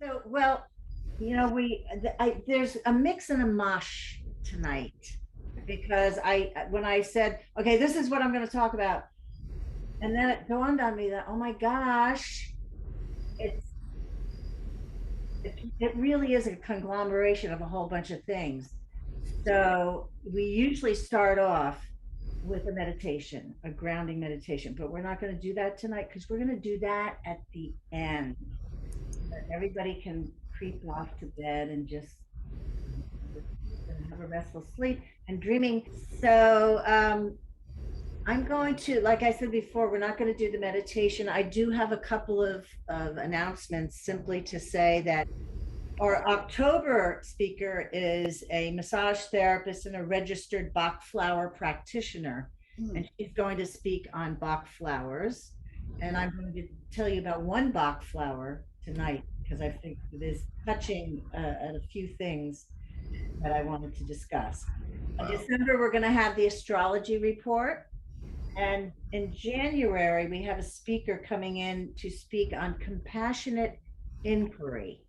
So, well, there's a mix and a mush tonight because when I said, okay, this is what I'm going to talk about, and then it dawned on me that, oh my gosh, it's it really is a conglomeration of a whole bunch of things. So we usually start off with a meditation, a grounding meditation, but we're not going to do that tonight because we're going to do that at the end. Everybody can creep off to bed and just have a restful sleep and dreaming. So I'm going to, like I said before, we're not going to do the meditation. I do have a couple of announcements simply to say that our October speaker is a massage therapist and a registered Bach flower practitioner. And she's going to speak on Bach flowers. And I'm going to tell you about one Bach flower tonight because I think it is touching at a few things that I wanted to discuss. In December, we're going to have the astrology report. And in January, we have a speaker coming in to speak on compassionate inquiry.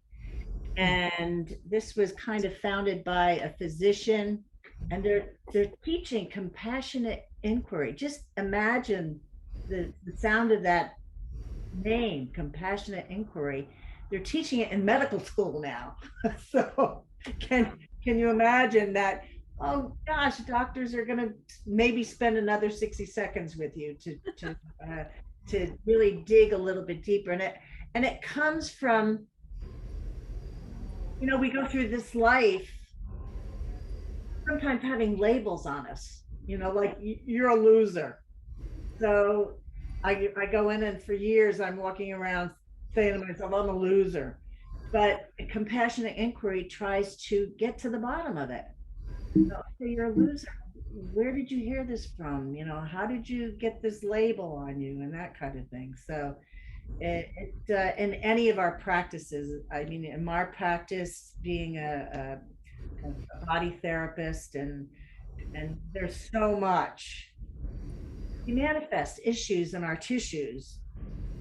And this was kind of founded by a physician, and they're teaching compassionate inquiry. Just imagine the sound of that name, compassionate inquiry. They're teaching it in medical school now. So can you imagine that? Oh gosh, doctors are going to maybe spend another 60 seconds with you to really dig a little bit deeper. And it comes from, we go through this life sometimes having labels on us, like you're a loser. So I go in, and for years I'm walking around saying to myself, I'm a loser. But compassionate inquiry tries to get to the bottom of it. So, okay, you're a loser. Where did you hear this from? How did you get this label on you and that kind of thing? So in any of our practices, I mean, in my practice, being a body therapist, and there's so much, we manifest issues in our tissues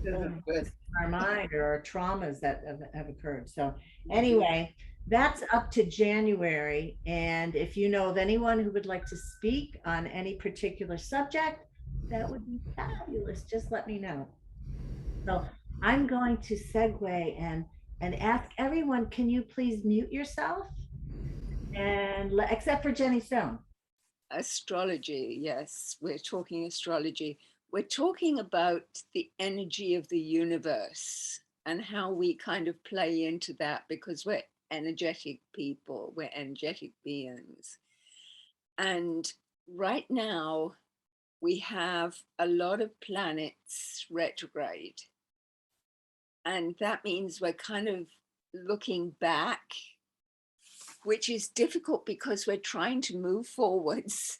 because of Good. our mind or our traumas that have occurred. So anyway, that's up to January. And if you know of anyone who would like to speak on any particular subject, that would be fabulous. Just let me know. So I'm going to segue and ask everyone, can you please mute yourself? And except for Jenny Stone. Astrology, yes, we're talking astrology. We're talking about the energy of the universe and how we kind of play into that because we're energetic people, we're energetic beings. And right now, we have a lot of planets retrograde. And that means we're kind of looking back, which is difficult because we're trying to move forwards.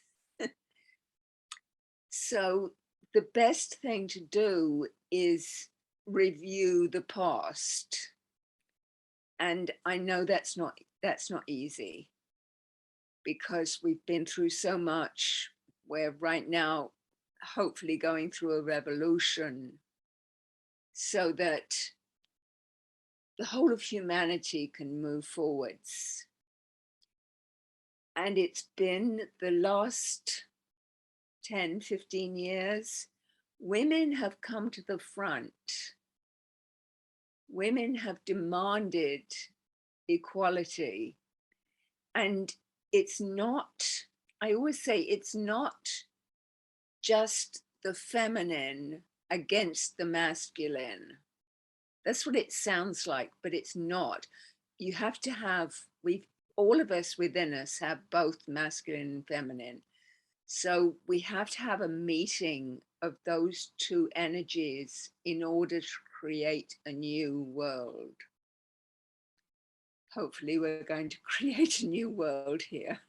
So the best thing to do is review the past. And I know that's not easy because we've been through so much. We're right now hopefully going through a revolution so that the whole of humanity can move forwards. And it's been the last 10, 15 years, women have come to the front. Women have demanded equality. And it's not, I always say, it's not just the feminine against the masculine. That's what it sounds like, but it's not. You have to have, all of us within us have both masculine and feminine. So we have to have a meeting of those two energies in order to create a new world. Hopefully we're going to create a new world here.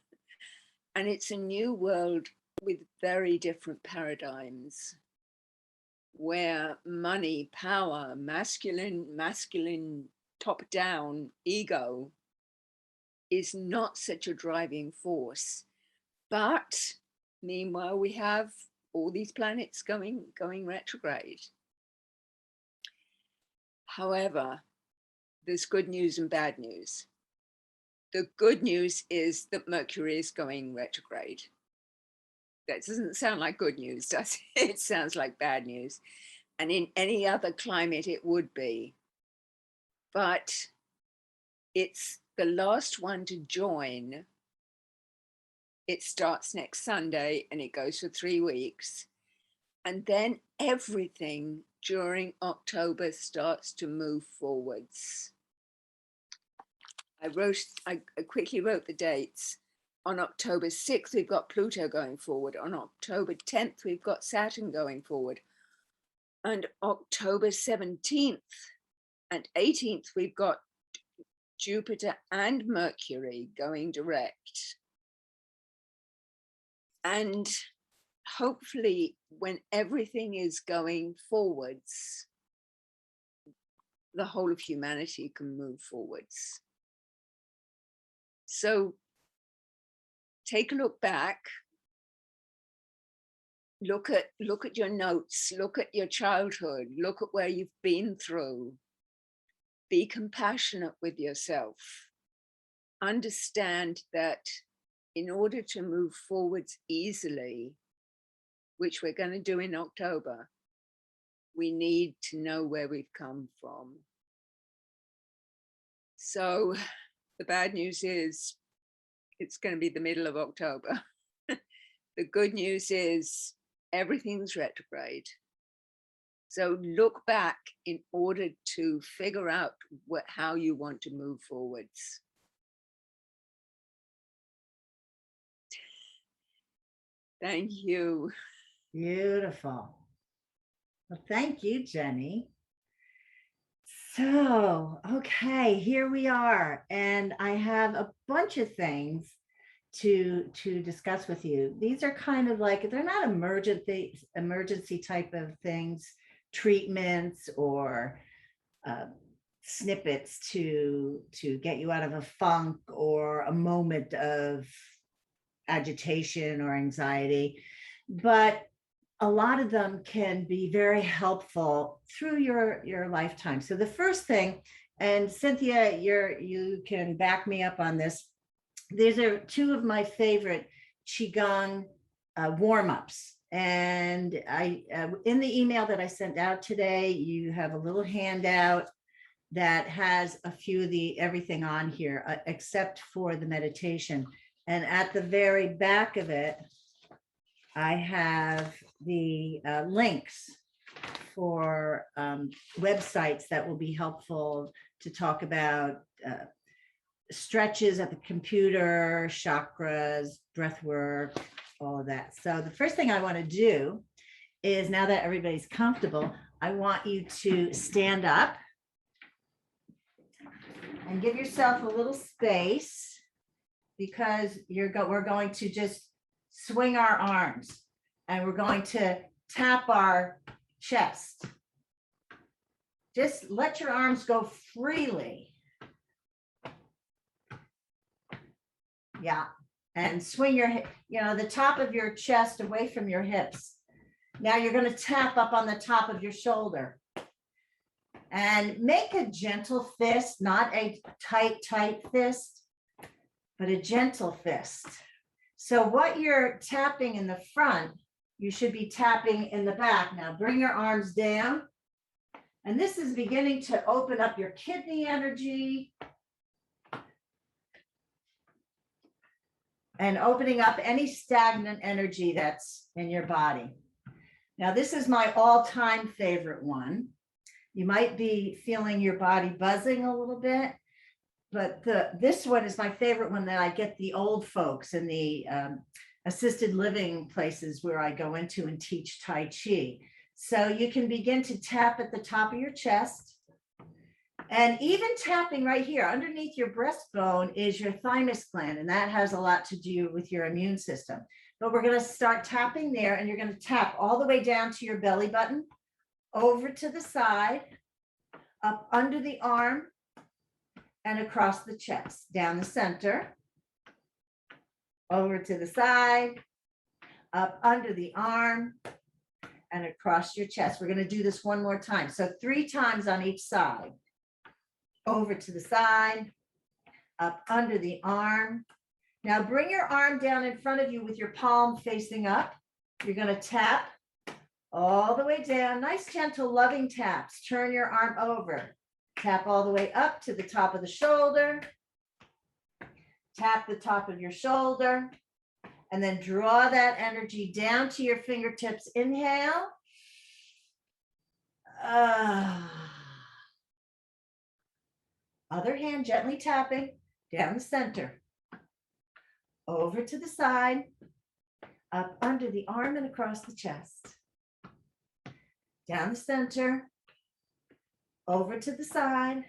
And it's a new world with very different paradigms where money, power, masculine top down ego is not such a driving force. But meanwhile, we have all these planets going retrograde. However, there's good news and bad news. The good news is that Mercury is going retrograde. That doesn't sound like good news, does it? It sounds like bad news. And in any other climate, it would be. But it's the last one to join. It starts next Sunday and it goes for 3 weeks. And then everything during October starts to move forwards. I quickly wrote the dates. On October 6th, we've got Pluto going forward. On October 10th, we've got Saturn going forward. And October 17th and 18th, we've got Jupiter and Mercury going direct. And hopefully, when everything is going forwards, the whole of humanity can move forwards. So take a look back, look at your notes, look at your childhood, look at where you've been through. Be compassionate with yourself. Understand that in order to move forwards easily, which we're going to do in October, we need to know where we've come from. So the bad news is it's going to be the middle of October. The good news is everything's retrograde. So look back in order to figure out how you want to move forwards. Thank you. Beautiful. Well, thank you, Jenny. So, okay, here we are. And I have a bunch of things to discuss with you. These are kind of like, they're not emergency type of things, treatments or snippets to get you out of a funk or a moment of agitation or anxiety, but a lot of them can be very helpful through your lifetime. So the first thing, and Cynthia, you can back me up on this. These are two of my favorite Qi Gong warm-ups. And I, in the email that I sent out today, you have a little handout that has a few of everything on here, except for the meditation. And at the very back of it, I have the links for websites that will be helpful to talk about stretches at the computer, chakras, breath work, all of that. So the first thing I want to do is, now that everybody's comfortable, I want you to stand up and give yourself a little space, because we're going to just swing our arms and we're going to tap our chest. Just let your arms go freely. Yeah. And swing the top of your chest away from your hips. Now you're going to tap up on the top of your shoulder. And make a gentle fist, not a tight fist, but a gentle fist. So what you're tapping in the front, you should be tapping in the back. Now bring your arms down. And this is beginning to open up your kidney energy and opening up any stagnant energy that's in your body. Now this is my all-time favorite one. You might be feeling your body buzzing a little bit, but this one is my favorite one that I get the old folks in the assisted living places where I go into and teach Tai Chi. So you can begin to tap at the top of your chest, and even tapping right here underneath your breastbone is your thymus gland, and that has a lot to do with your immune system. But we're going to start tapping there, and you're going to tap all the way down to your belly button, over to the side, up under the arm, and across the chest, down the center, over to the side, up under the arm, and across your chest. We're going to do this one more time. So 3 times on each side. over to the side, up under the arm. Now bring your arm down in front of you with your palm facing up. You're going to tap all the way down. Nice, gentle, loving taps. Turn your arm over. Tap all the way up to the top of the shoulder. Tap the top of your shoulder. And then draw that energy down to your fingertips. Inhale. Other hand gently tapping down the center. Over to the side. Up under the arm and across the chest. Down the center. Over to the side.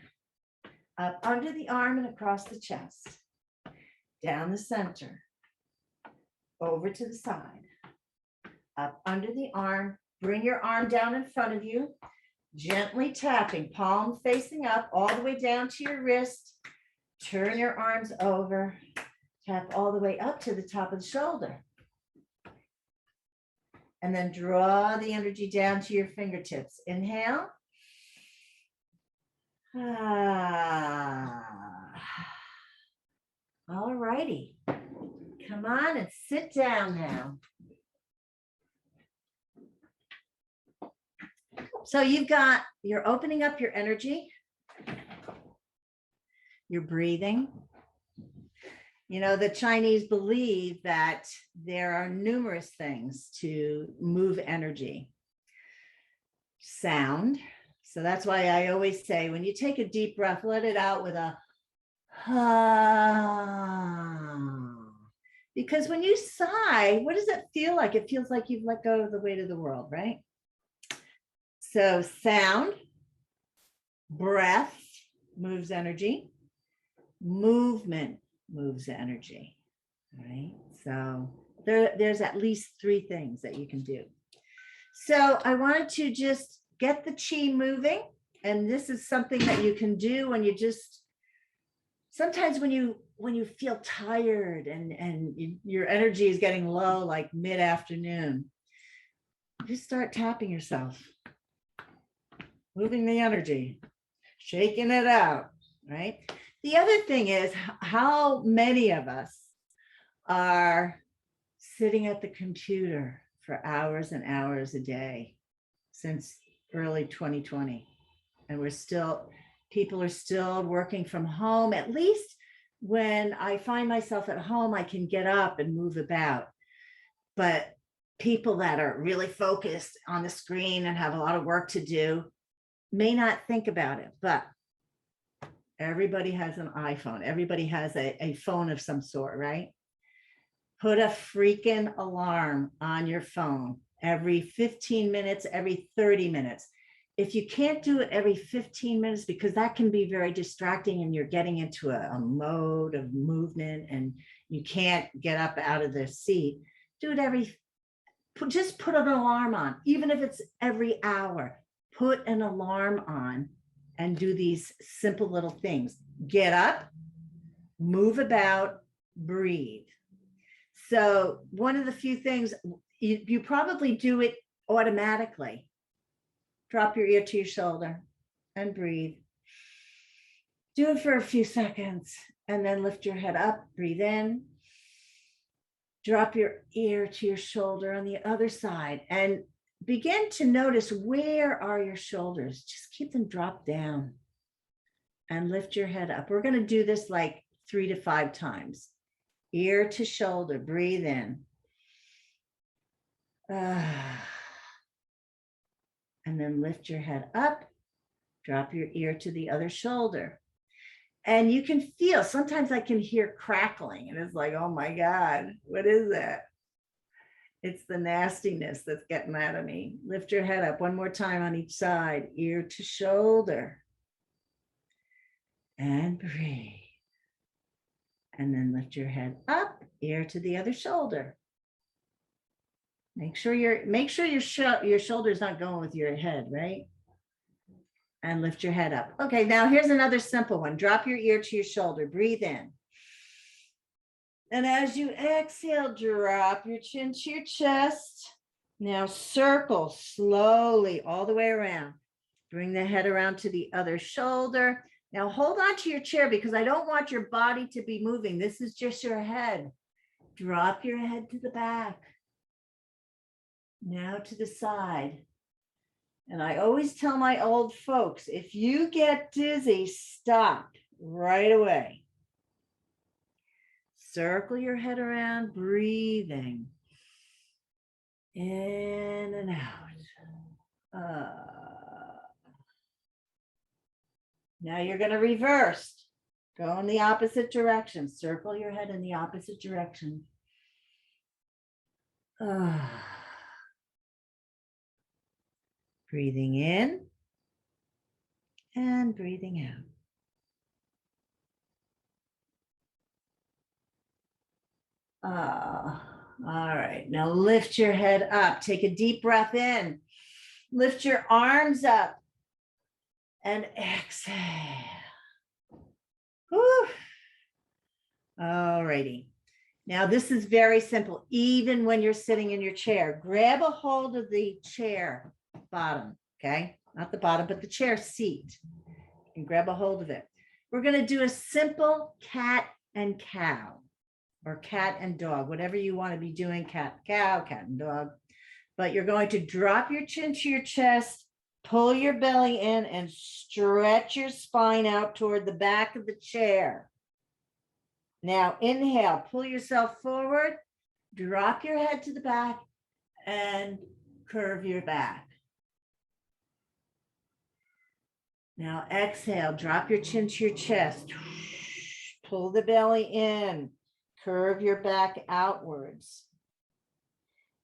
Up under the arm and across the chest. Down the center. Over to the side. Up under the arm. Bring your arm down in front of you. Gently tapping, palm facing up, all the way down to your wrist. Turn your arms over. Tap all the way up to the top of the shoulder. And then draw the energy down to your fingertips. Inhale. All righty. Come on and sit down now. So you're opening up your energy. You're breathing. You know, the Chinese believe that there are numerous things to move energy. Sound. So that's why I always say, when you take a deep breath, let it out with a because when you sigh, what does it feel like? It feels like you've let go of the weight of the world, right? So sound, breath moves energy, movement moves energy, right? So there's at least 3 things that you can do. So I wanted to just get the chi moving. And this is something that you can do when you sometimes when you feel tired and your energy is getting low, like mid-afternoon, just start tapping yourself. Moving the energy, shaking it out, right? The other thing is, how many of us are sitting at the computer for hours and hours a day since early 2020? And people are still working from home. At least when I find myself at home, I can get up and move about. But people that are really focused on the screen and have a lot of work to do may not think about it, but everybody has an iPhone. Everybody has a phone of some sort, right? Put a freaking alarm on your phone every 15 minutes, every 30 minutes. If you can't do it every 15 minutes, because that can be very distracting and you're getting into a mode of movement and you can't get up out of the seat, do it just put an alarm on, even if it's every hour. Put an alarm on and do these simple little things. Get up, move about, breathe. So one of the few things, you probably do it automatically. Drop your ear to your shoulder and breathe. Do it for a few seconds and then lift your head up, breathe in. Drop your ear to your shoulder on the other side and begin to notice, where are your shoulders? Just keep them dropped down and lift your head up. We're going to do this like 3 to 5 times. Ear to shoulder, breathe in. And then lift your head up, drop your ear to the other shoulder. And you can feel, sometimes I can hear crackling and it's like, oh my God, what is that? It's the nastiness that's getting out of me. Lift your head up one more time on each side, ear to shoulder. And breathe. And then lift your head up, ear to the other shoulder. Make sure your shoulder is not going with your head, right? And lift your head up. Okay, now here's another simple one. Drop your ear to your shoulder, breathe in. And as you exhale, drop your chin to your chest. Now circle slowly all the way around. Bring the head around to the other shoulder. Now hold on to your chair because I don't want your body to be moving. This is just your head. Drop your head to the back. Now to the side. And I always tell my old folks, if you get dizzy, stop right away. Circle your head around, breathing in and out. Now you're going to reverse. Go in the opposite direction. Circle your head in the opposite direction. Breathing in and breathing out. All right, now lift your head up. Take a deep breath in. Lift your arms up and exhale. Whew. All righty. Now this is very simple. Even when you're sitting in your chair, grab a hold of the chair bottom, okay? Not the bottom, but the chair seat. And grab a hold of it. We're going to do a simple cat and cow, or cat and dog, whatever you want to be doing, cat, cow, cat and dog. But you're going to drop your chin to your chest, pull your belly in, and stretch your spine out toward the back of the chair. Now inhale, pull yourself forward, drop your head to the back, and curve your back. Now exhale, drop your chin to your chest, pull the belly in, curve your back outwards.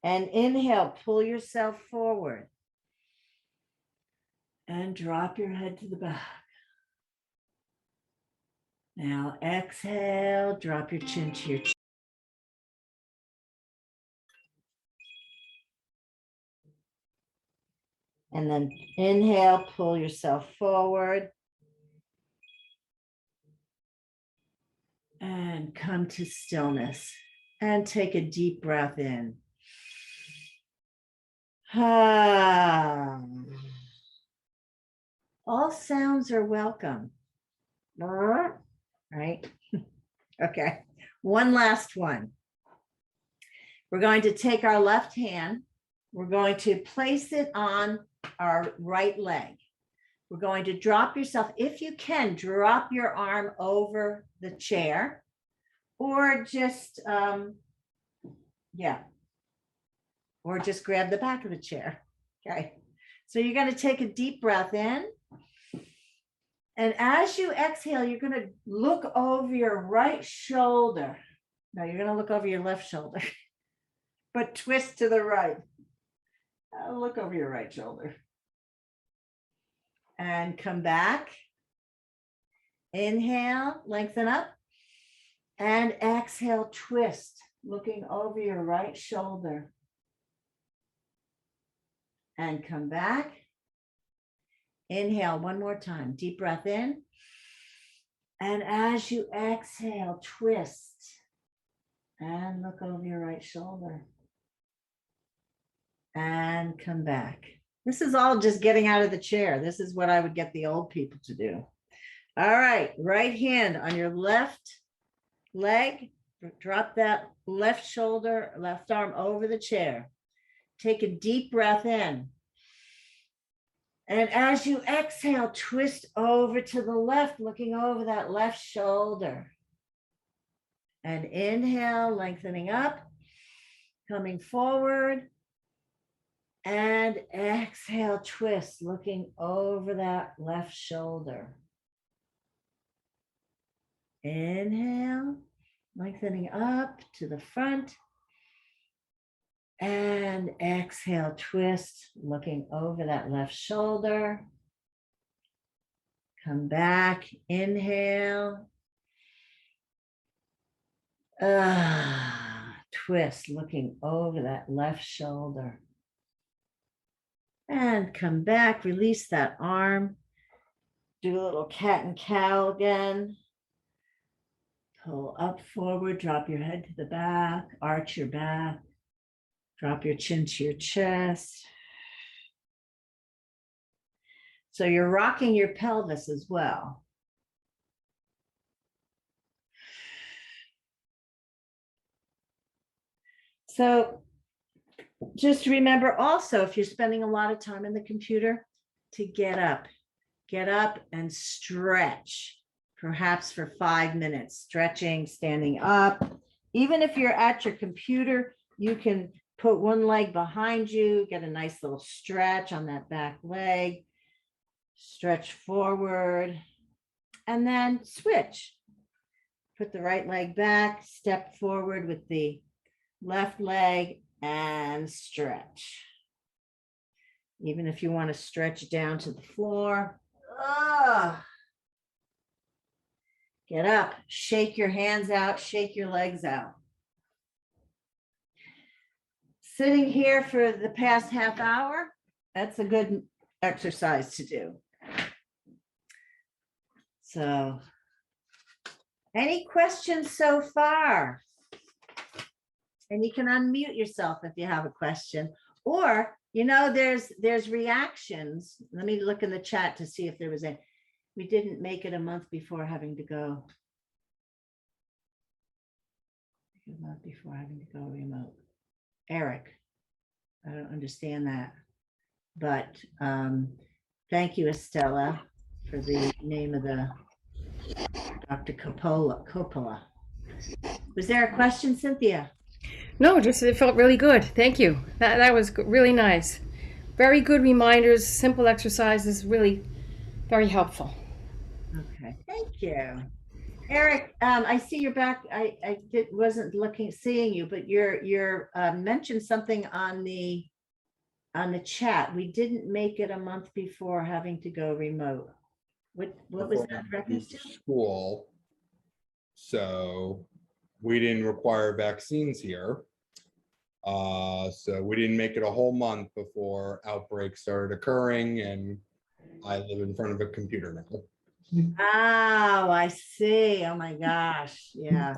And inhale, pull yourself forward and drop your head to the back. Now exhale, drop your chin to your chest. And then inhale, pull yourself forward. And come to stillness. And take a deep breath in. All sounds are welcome. Right? Okay. One last one. We're going to take our left hand. We're going to place it on our right leg. We're going to drop yourself, if you can, drop your arm over the chair, or just, or just grab the back of the chair. Okay. So you're going to take a deep breath in. And as you exhale, you're going to look over your right shoulder. No, you're going to look over your left shoulder, but twist to the right. Look over your right shoulder. And come back. Inhale, lengthen up. And exhale, twist, looking over your right shoulder. And come back. Inhale one more time. Deep breath in. And as you exhale, twist. And look over your right shoulder. And come back. This is all just getting out of the chair. This is what I would get the old people to do. All right, right hand on your left leg. Drop that left shoulder, left arm over the chair. Take a deep breath in. And as you exhale, twist over to the left, looking over that left shoulder. And inhale, lengthening up, coming forward. And exhale, twist, looking over that left shoulder. Inhale, lengthening up to the front. And exhale, twist, looking over that left shoulder. Come back, inhale. Twist, looking over that left shoulder. And come back, release that arm. Do a little cat and cow again. Pull up forward, drop your head to the back, arch your back. Drop your chin to your chest. So you're rocking your pelvis as well. So just remember also, if you're spending a lot of time in the computer, to get up and stretch, perhaps for 5 minutes, stretching, standing up. Even if you're at your computer, you can put one leg behind you, get a nice little stretch on that back leg, stretch forward, and then switch. Put the right leg back, step forward with the left leg, and stretch. Even if you want to stretch down to the floor. Get up, shake your hands out, shake your legs out. Sitting here for the past half hour, that's a good exercise to do. So, any questions so far? And you can unmute yourself if you have a question, or there's reactions. Let me look in the chat to see if there was any. We didn't make it a month before having to go. A month before having to go remote. Eric, I don't understand that, but thank you, Estella, for the name of the Dr. Coppola. Was there a question, Cynthia? No, just it felt really good. Thank you. That was really nice. Very good reminders, simple exercises, really very helpful. Okay, thank you. Eric, I see you're back. I wasn't seeing you, but you're mentioned something on the chat. We didn't make it a month before having to go remote. What was that reference to? School. So we didn't require vaccines here. So we didn't make it a whole month before outbreaks started occurring, and I live in front of a computer now. Oh, I see. Oh my gosh. Yeah.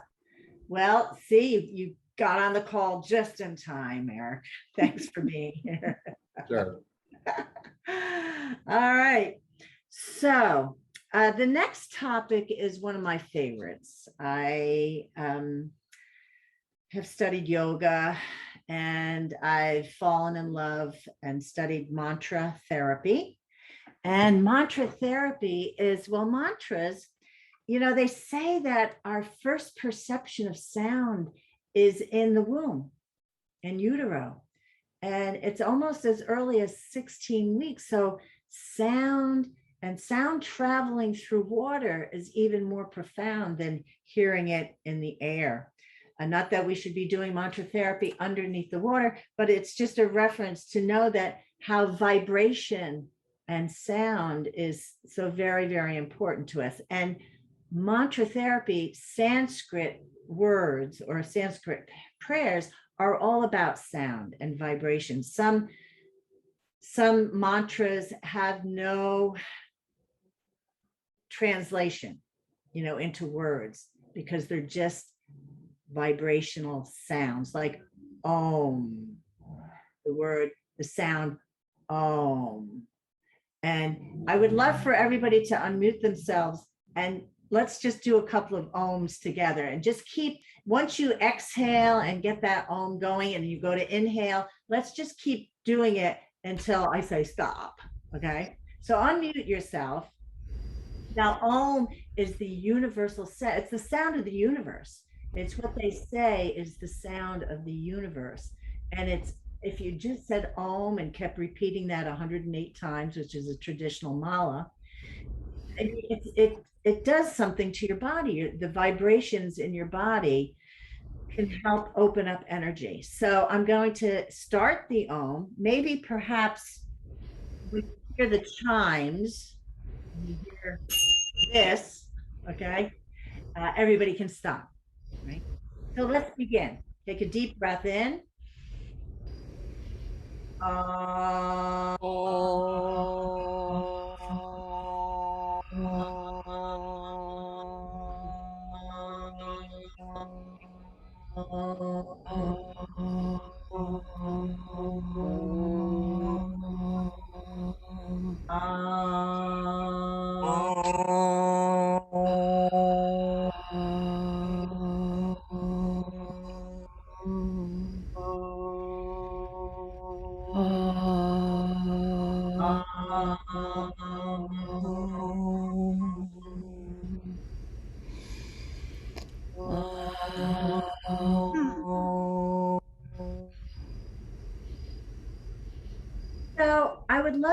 Well, see, you got on the call just in time, Eric. Thanks for being here. Sure. All right. So the next topic is one of my favorites. I have studied yoga, and I've fallen in love and studied mantra therapy. And mantra therapy is, well, mantras, they say that our first perception of sound is in the womb, in utero. And it's almost as early as 16 weeks. So sound traveling through water is even more profound than hearing it in the air. And not that we should be doing mantra therapy underneath the water, but it's just a reference to know that how vibration and sound is so very, very important to us. And mantra therapy, Sanskrit words or Sanskrit prayers are all about sound and vibration. Some mantras have no translation, into words, because they're just vibrational sounds, like Om, the sound Om. And I would love for everybody to unmute themselves, and let's just do a couple of ohms together, and just keep, once you exhale and get that Om going and you go to inhale, let's just keep doing it until I say stop. Okay. So unmute yourself. Now, Om is the universal sound. It's the sound of the universe. It's what they say is the sound of the universe. And it's, if you just said Om and kept repeating that 108 times, which is a traditional mala, it does something to your body. The vibrations in your body can help open up energy. So I'm going to start the Om. Maybe perhaps we hear the chimes, you hear this, okay? Everybody can stop, right? So let's begin. Take a deep breath in.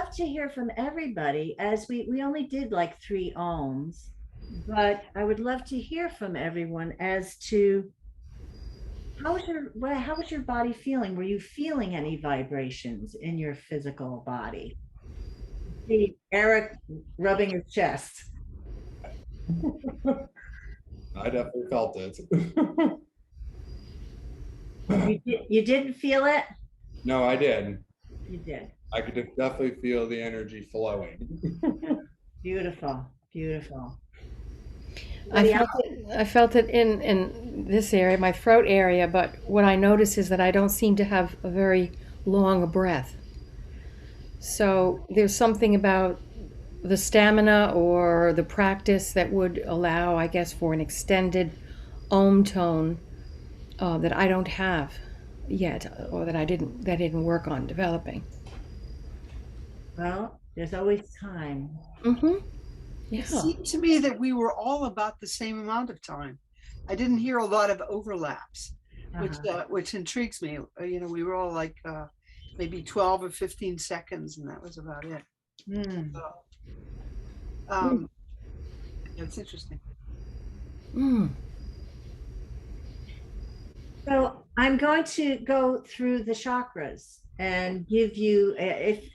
love to hear from everybody, as we only did like 3 ohms, but I would love to hear from everyone as to how was your body feeling? Were you feeling any vibrations in your physical body? See Eric rubbing his chest. I definitely felt it. You didn't feel it? No, I did. You did. I could definitely feel the energy flowing. Beautiful, beautiful. I felt it in this area, my throat area, but what I notice is that I don't seem to have a very long breath. So there's something about the stamina or the practice that would allow, I guess, for an extended ohm tone that I don't have yet, or that didn't work on developing. Well, there's always time. Mm-hmm. Yeah. It seemed to me that we were all about the same amount of time. I didn't hear a lot of overlaps, which intrigues me. You know, we were all like maybe 12 or 15 seconds, and that was about it. So, it's interesting. So I'm going to go through the chakras and give you, if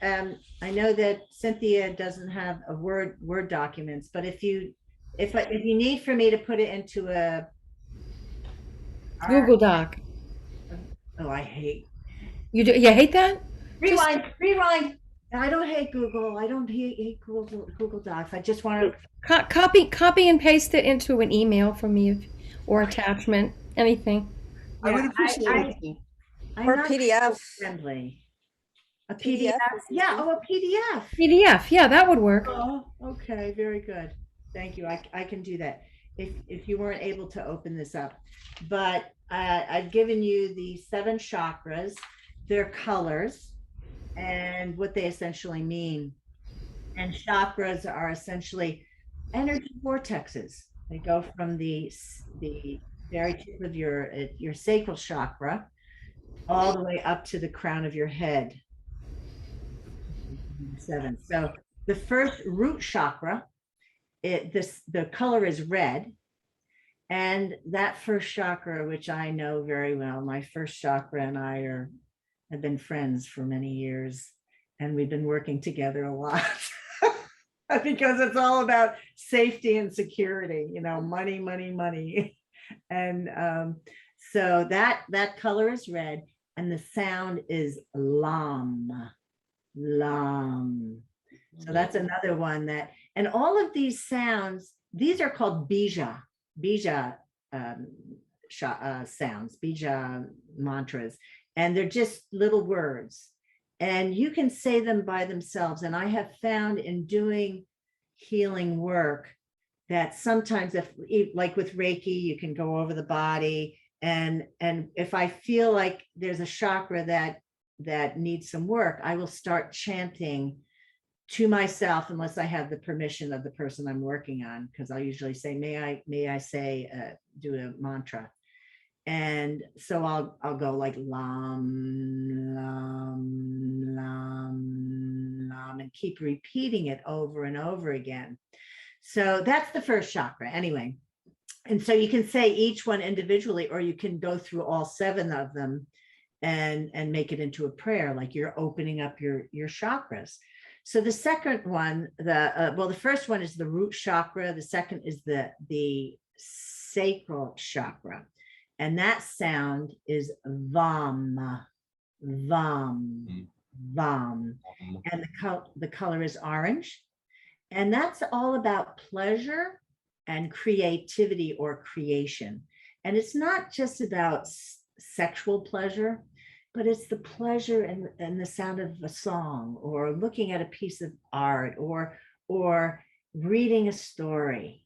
I know that Cynthia doesn't have a Word documents, but if you need for me to put it into a Google Doc. Oh, I hate. You do? You hate that? Rewind. I don't hate Google. I don't hate Google Docs. I just want to copy and paste it into an email from me, or attachment, anything. I would appreciate it. Or PDF. Friendly. A PDF? Yeah, a PDF. PDF, yeah, that would work. Oh, okay, very good. Thank you. I can do that if you weren't able to open this up. But I've given you the 7 chakras, their colors, and what they essentially mean. And chakras are essentially energy vortexes. They go from the very tip of your sacral chakra all the way up to the crown of your head. 7. So the first root chakra, the color is red, and that first chakra, which I know very well, my first chakra and I have been friends for many years, and we've been working together a lot. Because it's all about safety and security, you know, money. And so that color is red, and the sound is lam. So that's another one and all of these sounds, these are called Bija sounds, Bija Mantras, and they're just little words. And you can say them by themselves. And I have found in doing healing work that sometimes, like with Reiki, you can go over the body. And if I feel like there's a chakra that needs some work, I will start chanting to myself, unless I have the permission of the person I'm working on, because I'll usually say, may I say, do a mantra. And so I'll go like lam, lam, lam, lam, and keep repeating it over and over again. So that's the first chakra anyway. And so you can say each one individually, or you can go through all 7 of them and make it into a prayer, like you're opening up your chakras. So the second one, the first one is the root chakra. The second is the sacral chakra. And that sound is vam, vam, vam. And the color is orange. And that's all about pleasure and creativity or creation. And it's not just about sexual pleasure, but it's the pleasure and the sound of a song, or looking at a piece of art, or reading a story.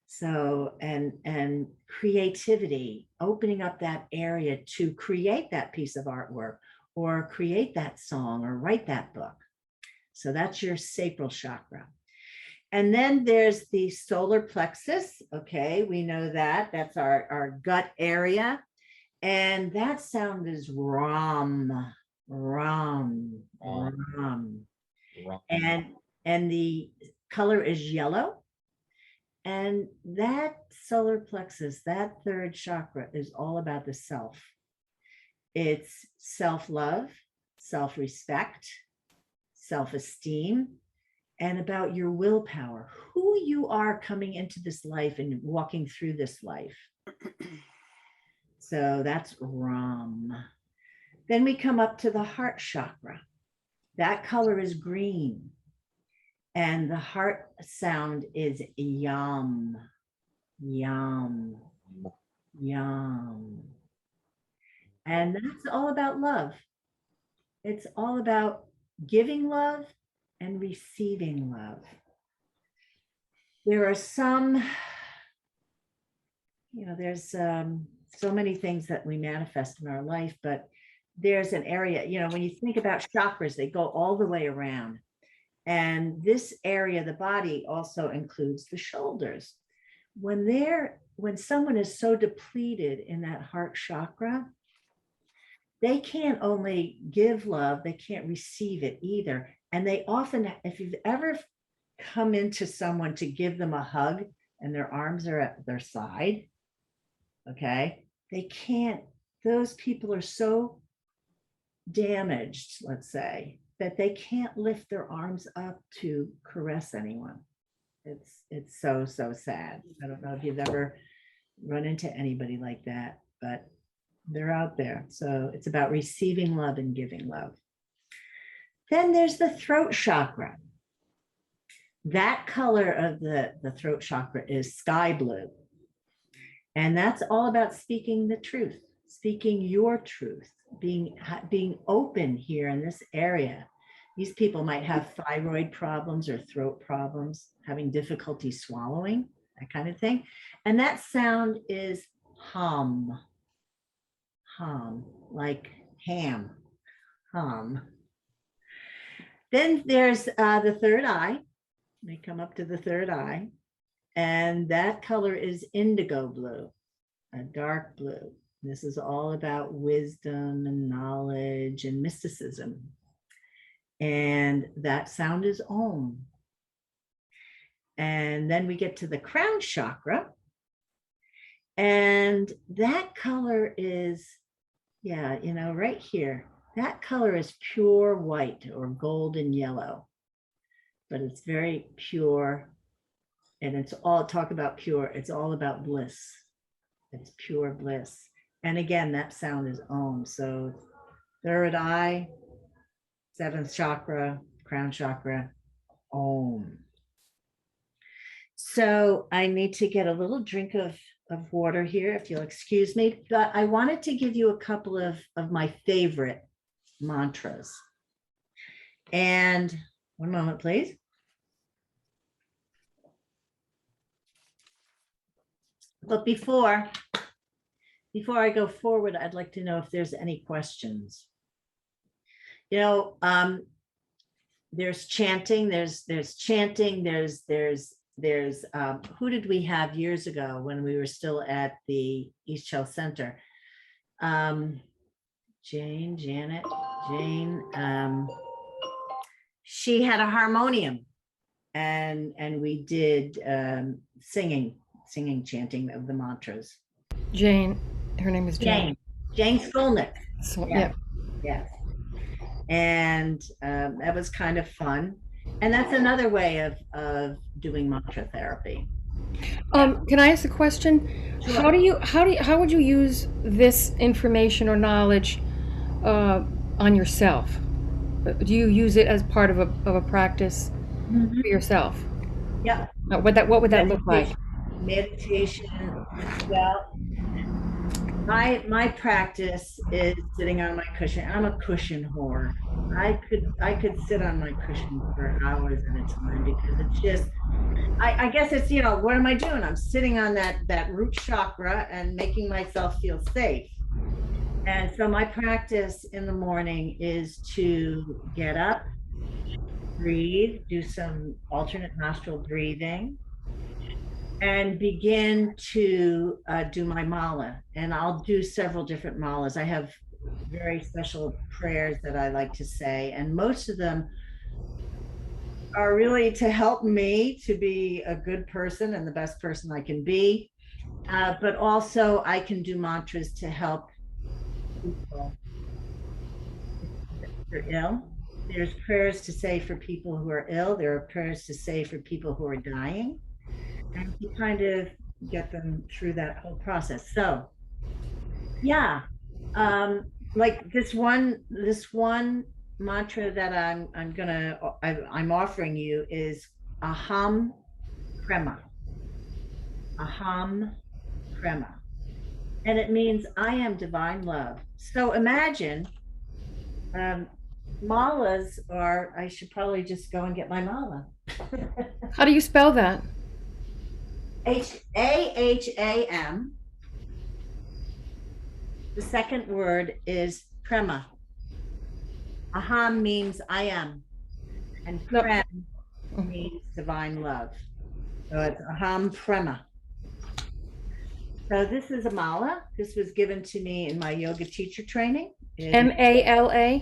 So, and creativity, opening up that area to create that piece of artwork, or create that song, or write that book. So that's your sacral chakra. And then there's the solar plexus. Okay, we know that. That's our gut area. And that sound is ram, ram, ram. and the color is yellow. And that solar plexus, that third chakra, is all about the self. It's self-love, self-respect, self-esteem, and about your willpower, who you are coming into this life and walking through this life. So that's Ram. Then we come up to the heart chakra. That color is green. And the heart sound is yam, yam, yam. And that's all about love. It's all about giving love and receiving love. There are some, there's so many things that we manifest in our life, but there's an area, when you think about chakras, they go all the way around. And this area of the body also includes the shoulders. When someone is so depleted in that heart chakra, they can't only give love, they can't receive it either. And they often, if you've ever come into someone to give them a hug and their arms are at their side, okay, they can't, those people are so damaged, let's say, that they can't lift their arms up to caress anyone. It's so sad. I don't know if you've ever run into anybody like that, but they're out there. So it's about receiving love and giving love. Then there's the throat chakra. That color of the throat chakra is sky blue. And that's all about speaking the truth, speaking your truth, being open here in this area. These people might have thyroid problems or throat problems, having difficulty swallowing, that kind of thing. And that sound is hum, like ham, hum. Then there's the third eye. We come up to the third eye, and that color is indigo blue, a dark blue. This is all about wisdom and knowledge and mysticism. And that sound is Om. And then we get to the crown chakra. And that color is, right here. That color is pure white or golden yellow. But it's very pure. And it's all, talk about pure, it's all about bliss. It's pure bliss. And again, that sound is Om. So third eye, seventh chakra, crown chakra, Om. So I need to get a little drink of water here, if you'll excuse me. But I wanted to give you a couple of my favorite mantras. And one moment, please. But before I go forward, I'd like to know if there's any questions. There's chanting, there's chanting, there's who did we have years ago when we were still at the East Shell Center? Jane, she had a harmonium and we did singing, chanting of the mantras. Jane, her name is Jane. Jane Skolnick. So, yeah. Yes. And that was kind of fun. And that's another way of doing mantra therapy. Can I ask a question? Sure. How would you use this information or knowledge on yourself? Do you use it as part of a practice for yourself? Yeah. What would that look like? Meditation. Well, my practice is sitting on my cushion. I'm a cushion whore. I could sit on my cushion for hours at a time because it's just, I guess it's, what am I doing? I'm sitting on that root chakra and making myself feel safe. And so my practice in the morning is to get up, breathe, do some alternate nostril breathing, and begin to do my mala. And I'll do several different malas. I have very special prayers that I like to say, and most of them are really to help me to be a good person and the best person I can be. But also I can do mantras to help people if they're ill. There's prayers to say for people who are ill. There are prayers to say for people who are dying, and to kind of get them through that whole process. So yeah, like this one mantra that I'm offering you is Aham Prema. Aham Prema. And it means I am divine love. So imagine, um, malas are, I should probably just go and get my mala. How do you spell that? Aham. The second word is prema. Aham means I am, and No. prem means divine love. So it's Aham Prema. So this is a mala. This was given to me in my yoga teacher training. Mala.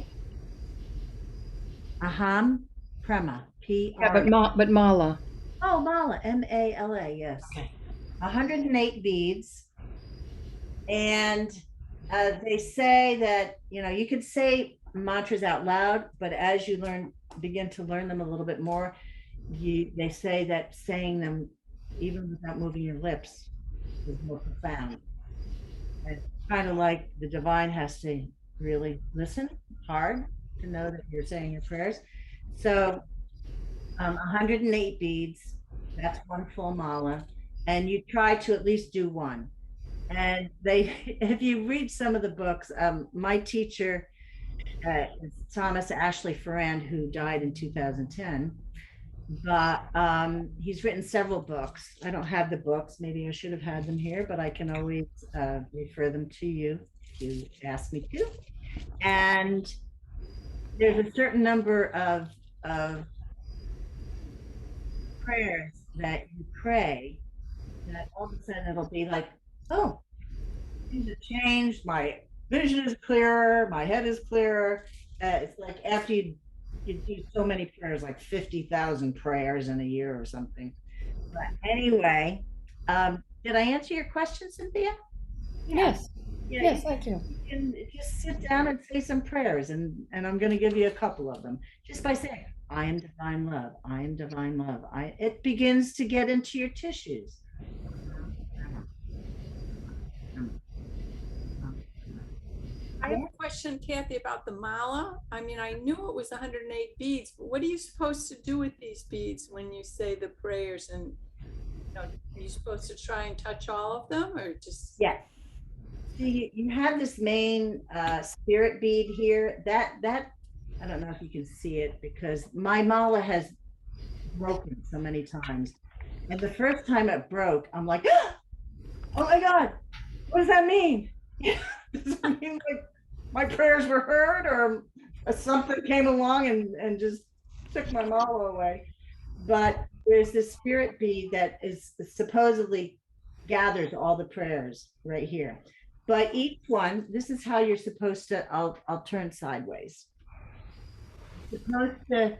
Aham Prema. Yeah, P-R. but mala. Oh, mala. M-A-L-A. Yes. Okay. 108 beads. And they say that, you could say mantras out loud, but as you begin to learn them a little bit more, they say that saying them even without moving your lips is more profound. And kind of like the divine has to really listen hard to know that you're saying your prayers. So 108 beads, that's one full mala, and you try to at least do one. And if you read some of the books, my teacher is Thomas Ashley Ferrand, who died in 2010. But he's written several books. I don't have the books. Maybe I should have had them here, but I can always refer them to you if you ask me to. And there's a certain number of prayers that you pray that all of a sudden it'll be like, oh, things have changed. My vision is clearer. My head is clearer. It's like after you do so many prayers, like 50,000 prayers in a year or something. But anyway, did I answer your question, Cynthia? Yes. Yeah, Yes, thank you. you can just sit down and say some prayers, and I'm going to give you a couple of them just by saying, I am divine love. I am divine love. It begins to get into your tissues. I have a question, Kathy, about the mala. I mean, I knew it was 108 beads, but what are you supposed to do with these beads when you say the prayers? And are you supposed to try and touch all of them, or just? Yes. So you have this main spirit bead here. That I don't know if you can see it because my mala has broken so many times. And the first time it broke, I'm like, oh my God, what does that mean? Does it mean like my prayers were heard, or something came along and just took my mala away? But there's this spirit bead that is supposedly gathers all the prayers right here. But each one, this is how you're supposed to, I'll turn sideways. You're supposed to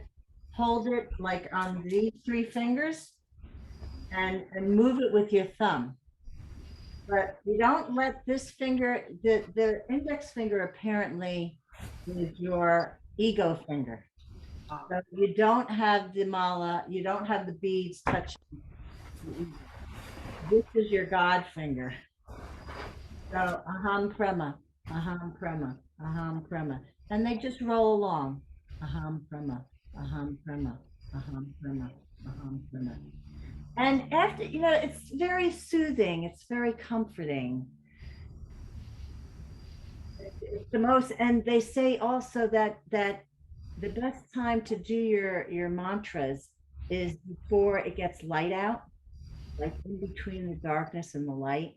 hold it like on these three fingers and move it with your thumb. But you don't let this finger, the index finger apparently is your ego finger. So you don't have the mala, you don't have the beads touching. This is your God finger. So Aham Prema, Aham Prema, Aham Prema. And they just roll along. Aham Prema, Aham Prema, Aham Prema, Aham Prema. And after, it's very soothing. It's very comforting. It's the most, and they say also that the best time to do your mantras is before it gets light out, like in between the darkness and the light,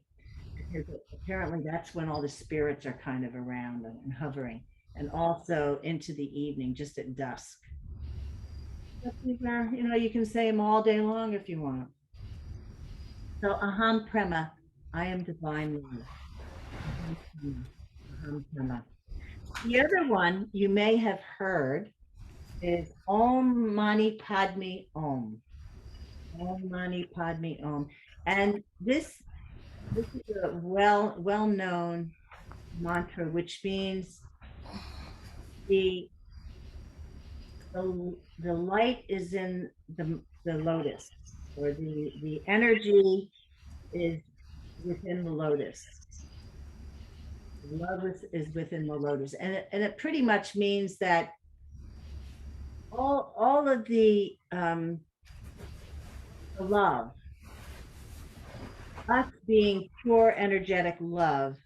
because apparently that's when all the spirits are kind of around and hovering, and also into the evening, just at dusk. You can say them all day long if you want. So Aham Prema, I am divine love. Aham Prema. The other one you may have heard is Om Mani Padme Om. Om Mani Padme Om. And this is a well-known mantra, which means the light is in the lotus, or the energy is within the lotus. Love is within the lotus, and it pretty much means that all of the love, us being pure energetic love,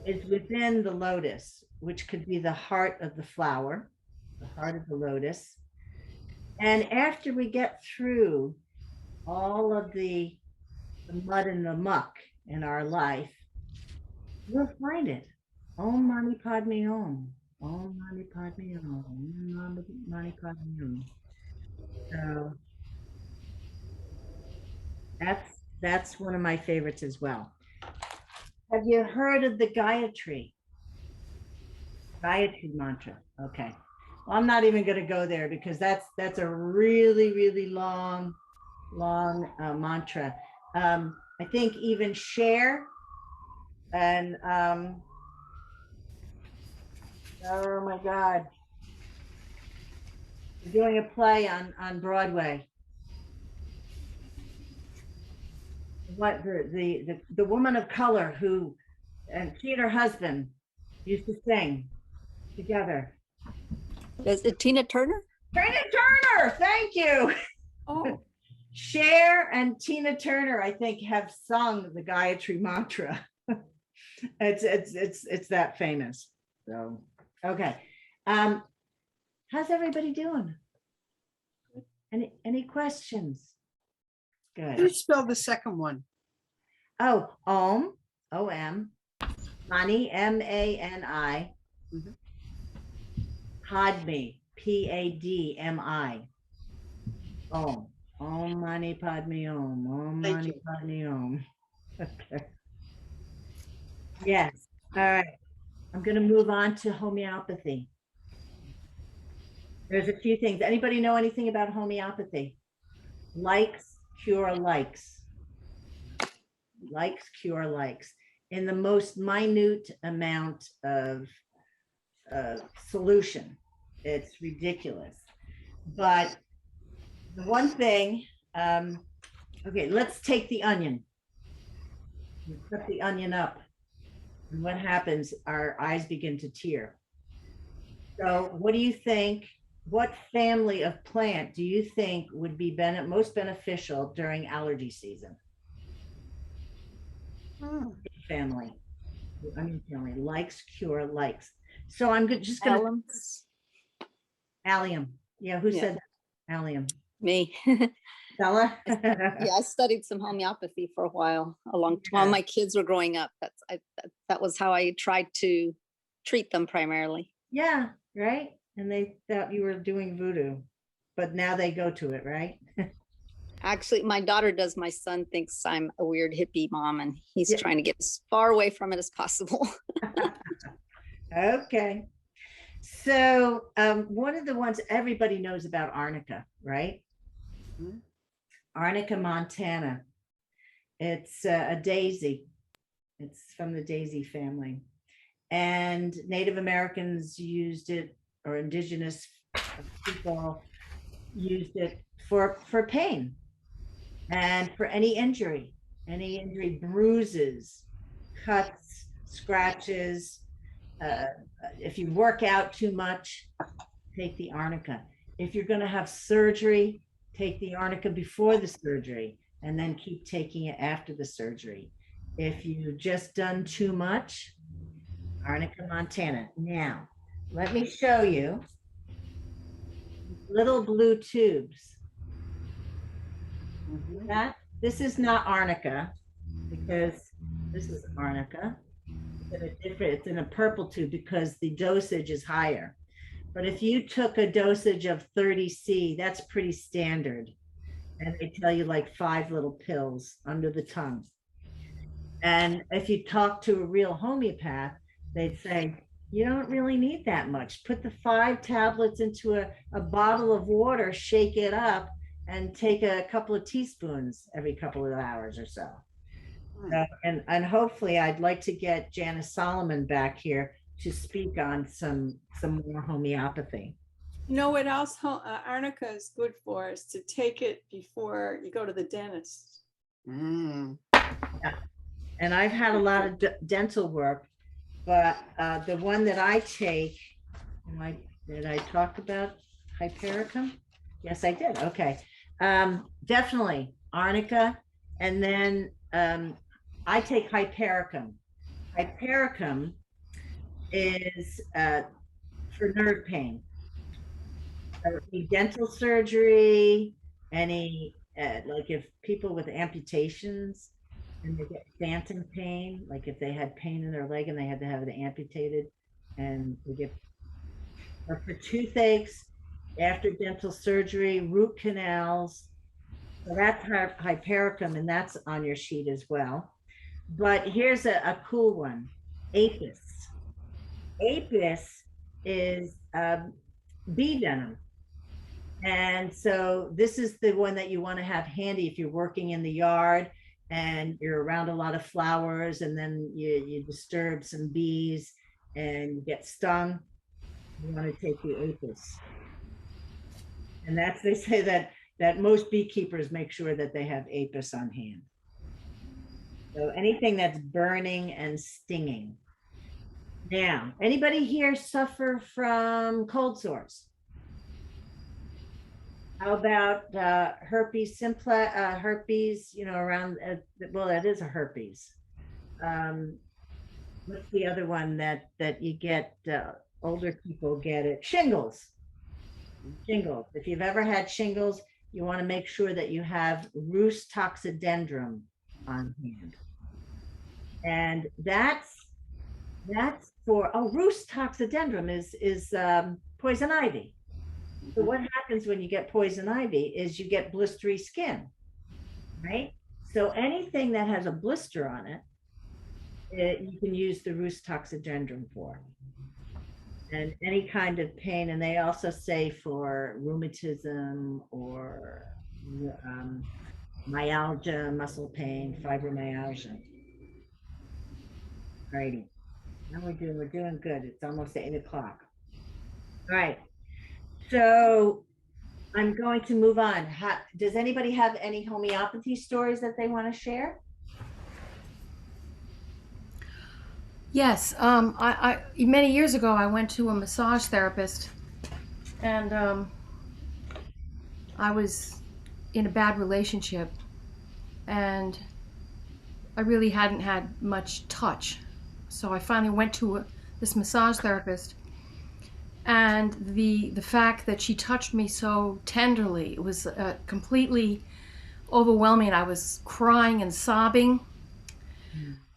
is within the lotus, which could be the heart of the flower, the heart of the lotus. And after we get through all of the mud and the muck in our life, we'll find it. Om Mani Padme Om. Om Mani Padme Om. Om Mani Padme Om. So that's one of my favorites as well. Have you heard of the Gayatri? Gayatri mantra. Okay. Well, I'm not even going to go there because that's a really, really long mantra. I think even Cher and oh my God, they're doing a play on Broadway. What the woman of color who, and she and her husband used to sing together. Is it Tina Turner? Tina Turner, thank you. Oh, Cher and Tina Turner, I think, have sung the Gayatri mantra. It's that famous. So okay. How's everybody doing? Any questions? How do Good. you spell the second one? Oh, Om, O-M, Mani, M-A-N-I, Mhm. Padme, P-A-D-M-I. Om, Om Mani Padme Om, Om Thank Mani you. Padme Om. Okay. Yes, all right. I'm gonna move on to homeopathy. There's a few things. Anybody know anything about homeopathy? Likes, cure, likes. Likes, cure, likes. In the most minute amount of solution. It's ridiculous. But the one thing, okay, let's take the onion. We cut the onion up. And what happens? Our eyes begin to tear. So what do you think? What family of plant do you think would be most beneficial during allergy season? Family. The onion family. Likes, cure, likes. So I'm just going to Alums. allium. Yeah, who Yeah. said that? Allium. Me. Bella? Yeah, I studied some homeopathy for a while, while my kids were growing up. That was how I tried to treat them primarily. Yeah, right. And they thought you were doing voodoo, but now they go to it, right? Actually, my daughter does. My son thinks I'm a weird hippie mom, and he's Yeah. trying to get as far away from it as possible. Okay. So one of the ones everybody knows about Arnica, right? Mhm. Arnica montana. It's a daisy. It's from the daisy family. And Native Americans used it, or indigenous people used it for pain and for any injury, bruises, cuts, scratches. If you work out too much, take the Arnica. If you're going to have surgery, take the Arnica before the surgery and then keep taking it after the surgery. If you've just done too much, Arnica montana. Now, let me show you little blue tubes. That this is not Arnica, because this is Arnica. It's in a purple tube because the dosage is higher. But if you took a dosage of 30C, that's pretty standard. And they tell you like 5 little pills under the tongue. And if you talk to a real homeopath, they'd say, you don't really need that much. Put the 5 tablets into a bottle of water, shake it up, and take a couple of teaspoons every couple of hours or so. And hopefully I'd like to get Janice Solomon back here to speak on some more homeopathy. You know what else Arnica is good for is to take it before you go to the dentist. Mm. Yeah. And I've had a lot of dental work, but the one that I take, did I talk about Hypericum? Yes, I did. Okay. Definitely Arnica. And then I take Hypericum. Hypericum is for nerve pain. Any dental surgery, any like if people with amputations and they get phantom pain, like if they had pain in their leg and they had to have it amputated, and they get, or for toothaches after dental surgery, root canals. So that's Hypericum, and that's on your sheet as well. But here's a cool one, Apis. Apis is bee venom. And so this is the one that you want to have handy if you're working in the yard and you're around a lot of flowers, and then you disturb some bees and you get stung. You want to take the Apis. And that's, they say that most beekeepers make sure that they have Apis on hand. So anything that's burning and stinging. Now, anybody here suffer from cold sores? How about herpes simplex, herpes, around, well, that is a herpes. What's the other one that you get, older people get it? Shingles. Shingles. If you've ever had shingles, you want to make sure that you have Rhus toxidendrum on hand. And that's for, Rhus toxidendrum is poison ivy. So what happens when you get poison ivy is you get blistery skin, right? So anything that has a blister on it, you can use the Rhus toxidendrum for. And any kind of pain, and they also say for rheumatism or myalgia, muscle pain, fibromyalgia. Alrighty, now we're doing good. It's almost 8 o'clock. All right. So I'm going to move on. Does anybody have any homeopathy stories that they want to share? Yes, I many years ago I went to a massage therapist, and I was in a bad relationship, and I really hadn't had much touch. So I finally went to this massage therapist, and the fact that she touched me so tenderly, it was completely overwhelming. I was crying and sobbing.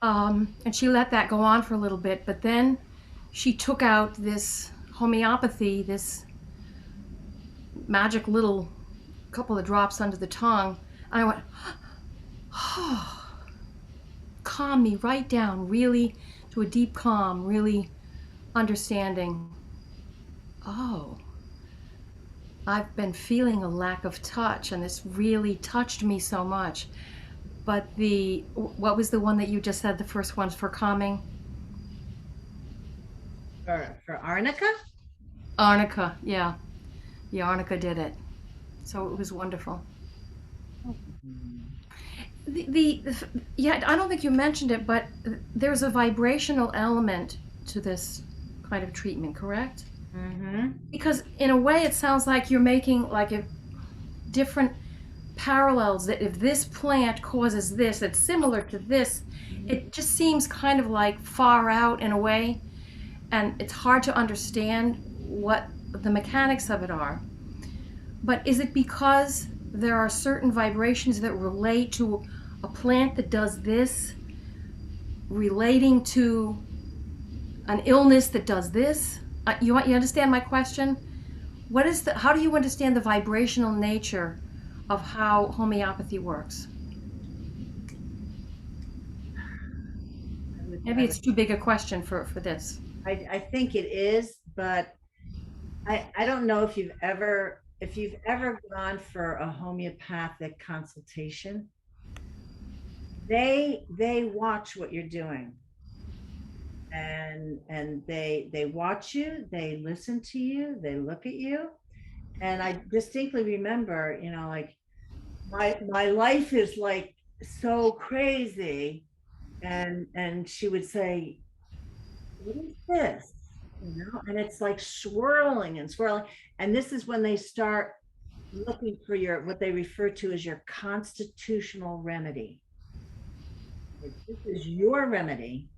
And she let that go on for a little bit, but then she took out this homeopathy, this magic little couple of drops under the tongue. And I went, oh, calm me right down, really to a deep calm, really understanding. Oh, I've been feeling a lack of touch, and this really touched me so much. But what was the one that you just said, the first one's for calming? For Arnica? Arnica, yeah. Yeah, Arnica did it. So it was wonderful. Yeah, I don't think you mentioned it, but there's a vibrational element to this kind of treatment, correct? Mm-hmm. Because in a way it sounds like you're making like a different parallels, that if this plant causes this, it's similar to this. It just seems kind of like far out in a way, and it's hard to understand what the mechanics of it are. But is it because there are certain vibrations that relate to a plant that does this, relating to an illness that does this? You understand my question? How do you understand the vibrational nature of how homeopathy works? Maybe it's too big a question for this. I think it is, but I don't know if you've ever gone for a homeopathic consultation. They watch what you're doing, and they watch you, they listen to you, they look at you. And I distinctly remember, you know, like my life is like so crazy, and she would say, what is this? You know, and it's like swirling and swirling. And this is when they start looking for your, what they refer to as your constitutional remedy. Like, this is your remedy.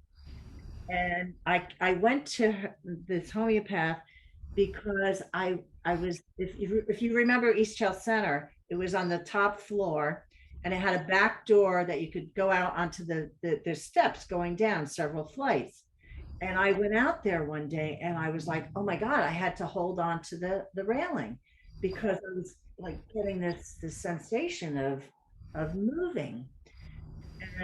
And I went to this homeopath because I was, if you remember East Chelsea Center, it was on the top floor, and it had a back door that you could go out onto the steps going down several flights. And I went out there one day and I was like, oh my God, I had to hold on to the railing because I was like getting this sensation of moving.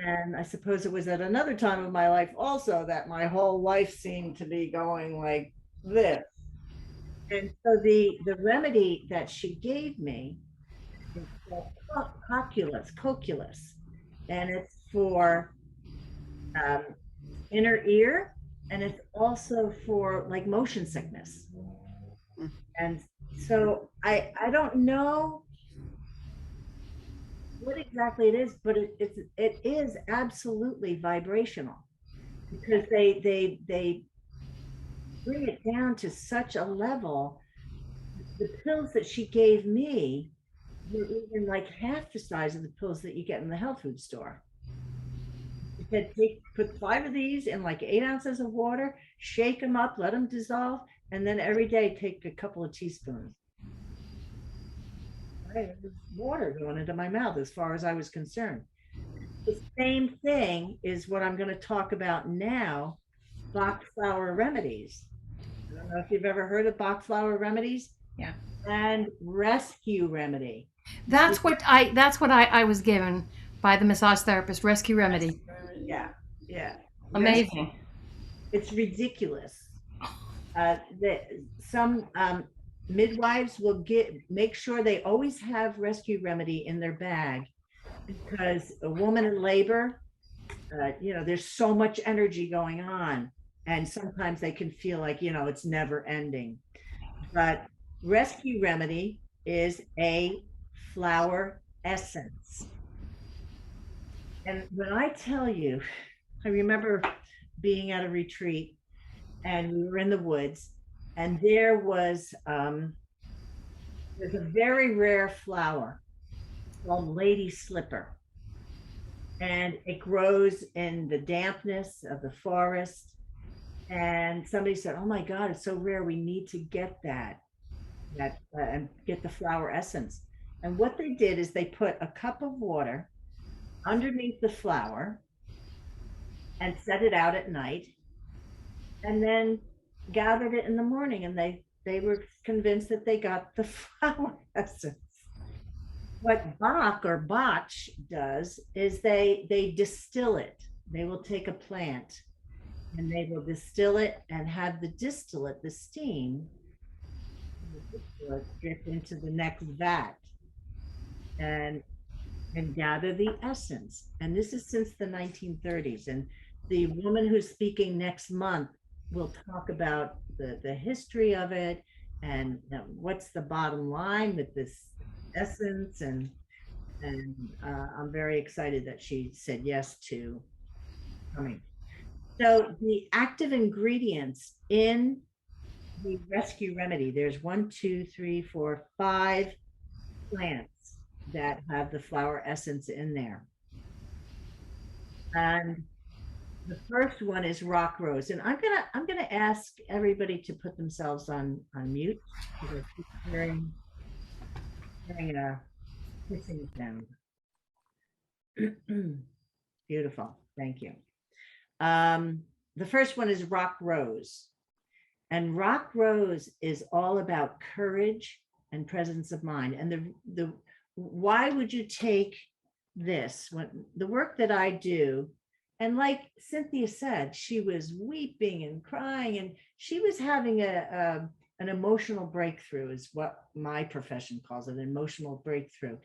And I suppose it was at another time of my life also that my whole life seemed to be going like this. And so the remedy that she gave me is called coculus, and it's for inner ear, and it's also for like motion sickness. And so I don't know what exactly it is, but it is absolutely vibrational, because they bring it down to such a level. The pills that she gave me were even like half the size of the pills that you get in the health food store. She said, put 5 of these in like 8 ounces of water, shake them up, let them dissolve, and then every day take a couple of teaspoons. Right? Water going into my mouth as far as I was concerned. The same thing is what I'm going to talk about now, Bach Flower Remedies. I don't know if you've ever heard of Bach Flower Remedies. Yeah. And rescue remedy. That's what I was given by the massage therapist, rescue remedy. Yeah. Amazing. It's ridiculous. Some midwives will make sure they always have rescue remedy in their bag, because a woman in labor, you know, there's so much energy going on, and sometimes they can feel like, you know, it's never ending. But rescue remedy is a flower essence. And when I tell you, I remember being at a retreat and we were in the woods, and there was there's a very rare flower called lady slipper, and it grows in the dampness of the forest. And somebody said, oh my God, it's so rare, we need to get that and get the flower essence. And what they did is they put a cup of water underneath the flower and set it out at night, and then gathered it in the morning, and they were convinced that they got the flower essence. What Bach or Bach does is they distill it. They will take a plant and they will distill it and have the distillate, the steam, drip into the next vat and gather the essence. And this is since the 1930s. And the woman who's speaking next month will talk about the history of it and what's the bottom line with this essence. And I'm very excited that she said yes to coming. So the active ingredients in the rescue remedy, there's 5 plants that have the flower essence in there. And the first one is rock rose. And I'm gonna ask everybody to put themselves on mute, because I keep hearing a hissing sound. Beautiful, thank you. The first one is rock rose. And rock rose is all about courage and presence of mind. And why would you take this? When the work that I do And like Cynthia said, she was weeping and crying, and she was having an emotional breakthrough, is what my profession calls it, an emotional breakthrough,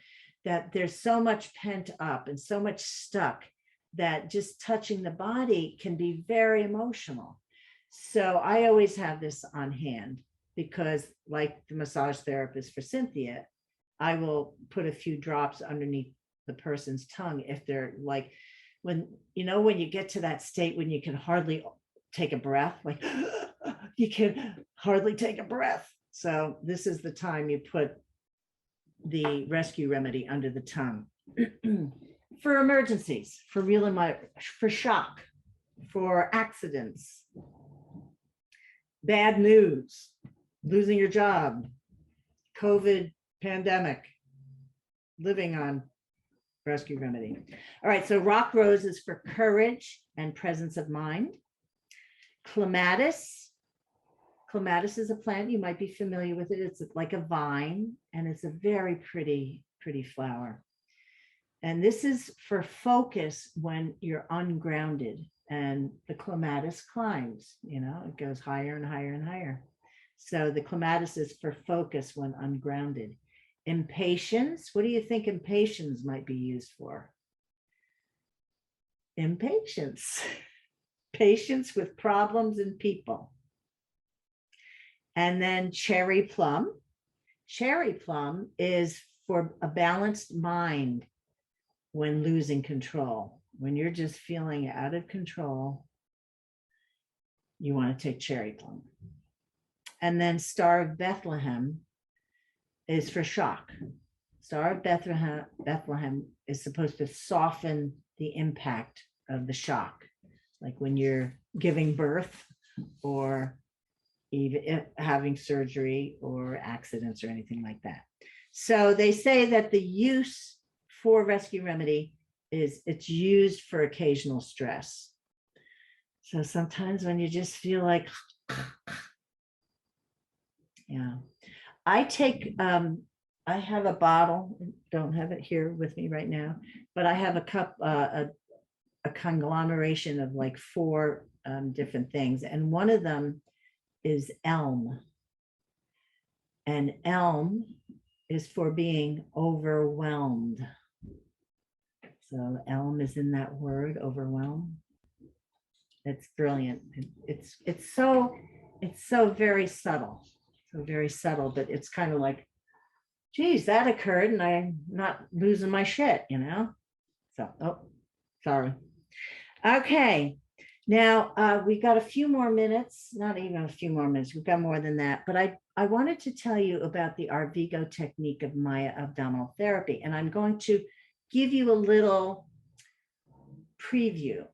that there's so much pent up and so much stuck that just touching the body can be very emotional. So I always have this on hand because, like the massage therapist for Cynthia, I will put a few drops underneath the person's tongue if they're like, when you get to that state when you can hardly take a breath, like you can hardly take a breath. So this is the time you put the rescue remedy under the tongue for emergencies, for shock, for accidents, bad news, losing your job, COVID pandemic, living on rescue remedy. All right, so rock rose is for courage and presence of mind. Clematis is a plant, you might be familiar with it. It's like a vine, and it's a very pretty flower. And this is for focus when you're ungrounded, and the clematis climbs, it goes higher and higher and higher. So the clematis is for focus when ungrounded. Impatience, what do you think impatience might be used for? Impatience, patience with problems and people. And then cherry plum. Cherry plum is for a balanced mind when losing control. When you're just feeling out of control, you want to take cherry plum. And then Star of Bethlehem is for shock. Star of Bethlehem is supposed to soften the impact of the shock, like when you're giving birth or even having surgery or accidents or anything like that. So they say that the use for rescue remedy is it's used for occasional stress. So sometimes when you just feel like, yeah. I take, I have a bottle, don't have it here with me right now, but I have a cup, a conglomeration of like 4 different things. And one of them is elm. And elm is for being overwhelmed. So elm is in that word, overwhelm. It's brilliant. It's so very subtle. So very subtle, but it's kind of like, geez, that occurred and I'm not losing my shit, So, oh, sorry. Okay, now we got a few more minutes, not even a few more minutes, we've got more than that, but I wanted to tell you about the Arvigo technique of Maya abdominal therapy, and I'm going to give you a little preview.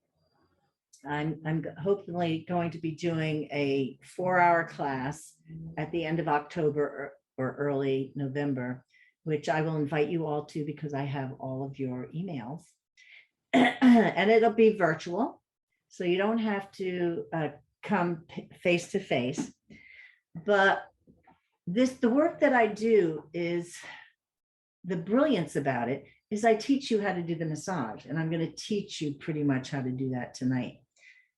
I'm hopefully going to be doing a 4-hour class at the end of October or early November, which I will invite you all to because I have all of your emails. And it'll be virtual, so you don't have to come face to face. But the work that I do is, the brilliance about it is I teach you how to do the massage, and I'm going to teach you pretty much how to do that tonight.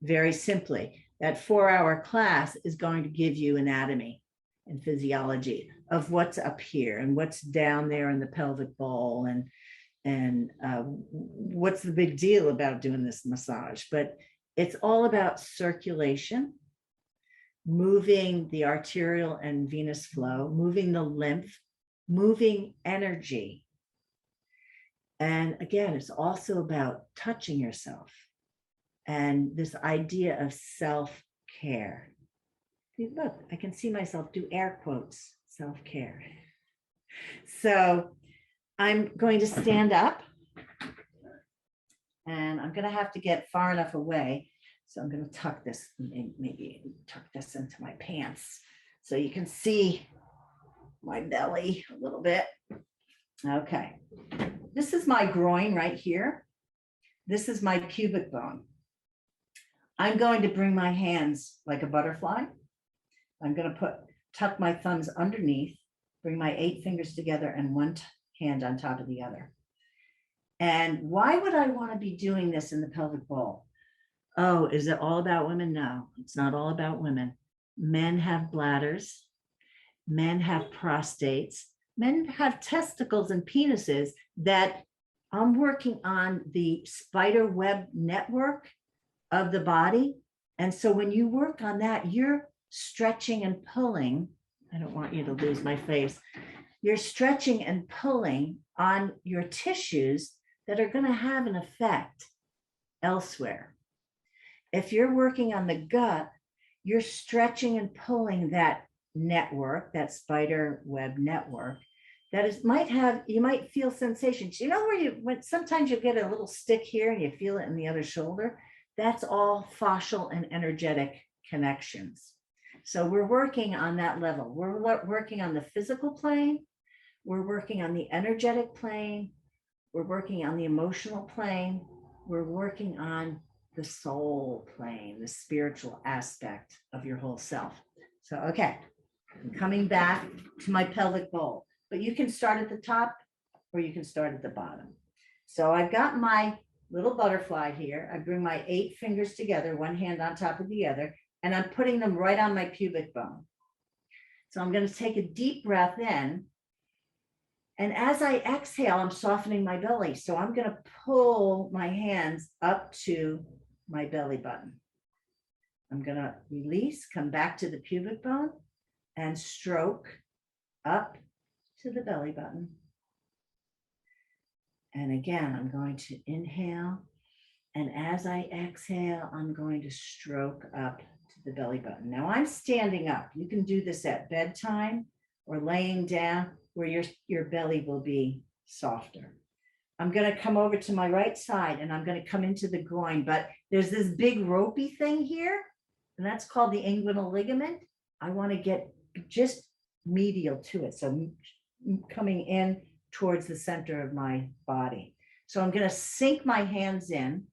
Very simply, that 4-hour class is going to give you anatomy and physiology of what's up here and what's down there in the pelvic bowl, and what's the big deal about doing this massage. But it's all about circulation, moving the arterial and venous flow, moving the lymph, moving energy. And again, it's also about touching yourself and this idea of self-care. Look, I can see myself do air quotes, self-care. So I'm going to stand up, and I'm going to have to get far enough away. So I'm going to tuck this, maybe tuck this into my pants so you can see my belly a little bit. Okay. This is my groin right here. This is my pubic bone. I'm going to bring my hands like a butterfly. I'm going to tuck my thumbs underneath, bring my 8 fingers together and one hand on top of the other. And why would I want to be doing this in the pelvic bowl? Oh, is it all about women? No, it's not all about women. Men have bladders, men have prostates, men have testicles and penises that I'm working on the spider web network of the body. And so when you work on that, you're stretching and pulling. I don't want you to lose my face. You're stretching and pulling on your tissues that are going to have an effect elsewhere. If you're working on the gut, you're stretching and pulling that network, that spider web network, that is you might feel sensations. You know where when sometimes you get a little stick here and you feel it in the other shoulder? That's all fascial and energetic connections. So we're working on that level. We're working on the physical plane. We're working on the energetic plane. We're working on the emotional plane. We're working on the soul plane, the spiritual aspect of your whole self. So, okay, I'm coming back to my pelvic bowl, but you can start at the top or you can start at the bottom. So I've got my little butterfly here. I bring my 8 fingers together, one hand on top of the other, and I'm putting them right on my pubic bone. So I'm going to take a deep breath in. And as I exhale, I'm softening my belly. So I'm going to pull my hands up to my belly button. I'm going to release, come back to the pubic bone and stroke up to the belly button. And again, I'm going to inhale. And as I exhale, I'm going to stroke up to the belly button. Now I'm standing up. You can do this at bedtime or laying down where your belly will be softer. I'm going to come over to my right side and I'm going to come into the groin, but there's this big ropey thing here, and that's called the inguinal ligament. I want to get just medial to it. So I'm coming in towards the center of my body. So I'm going to sink my hands in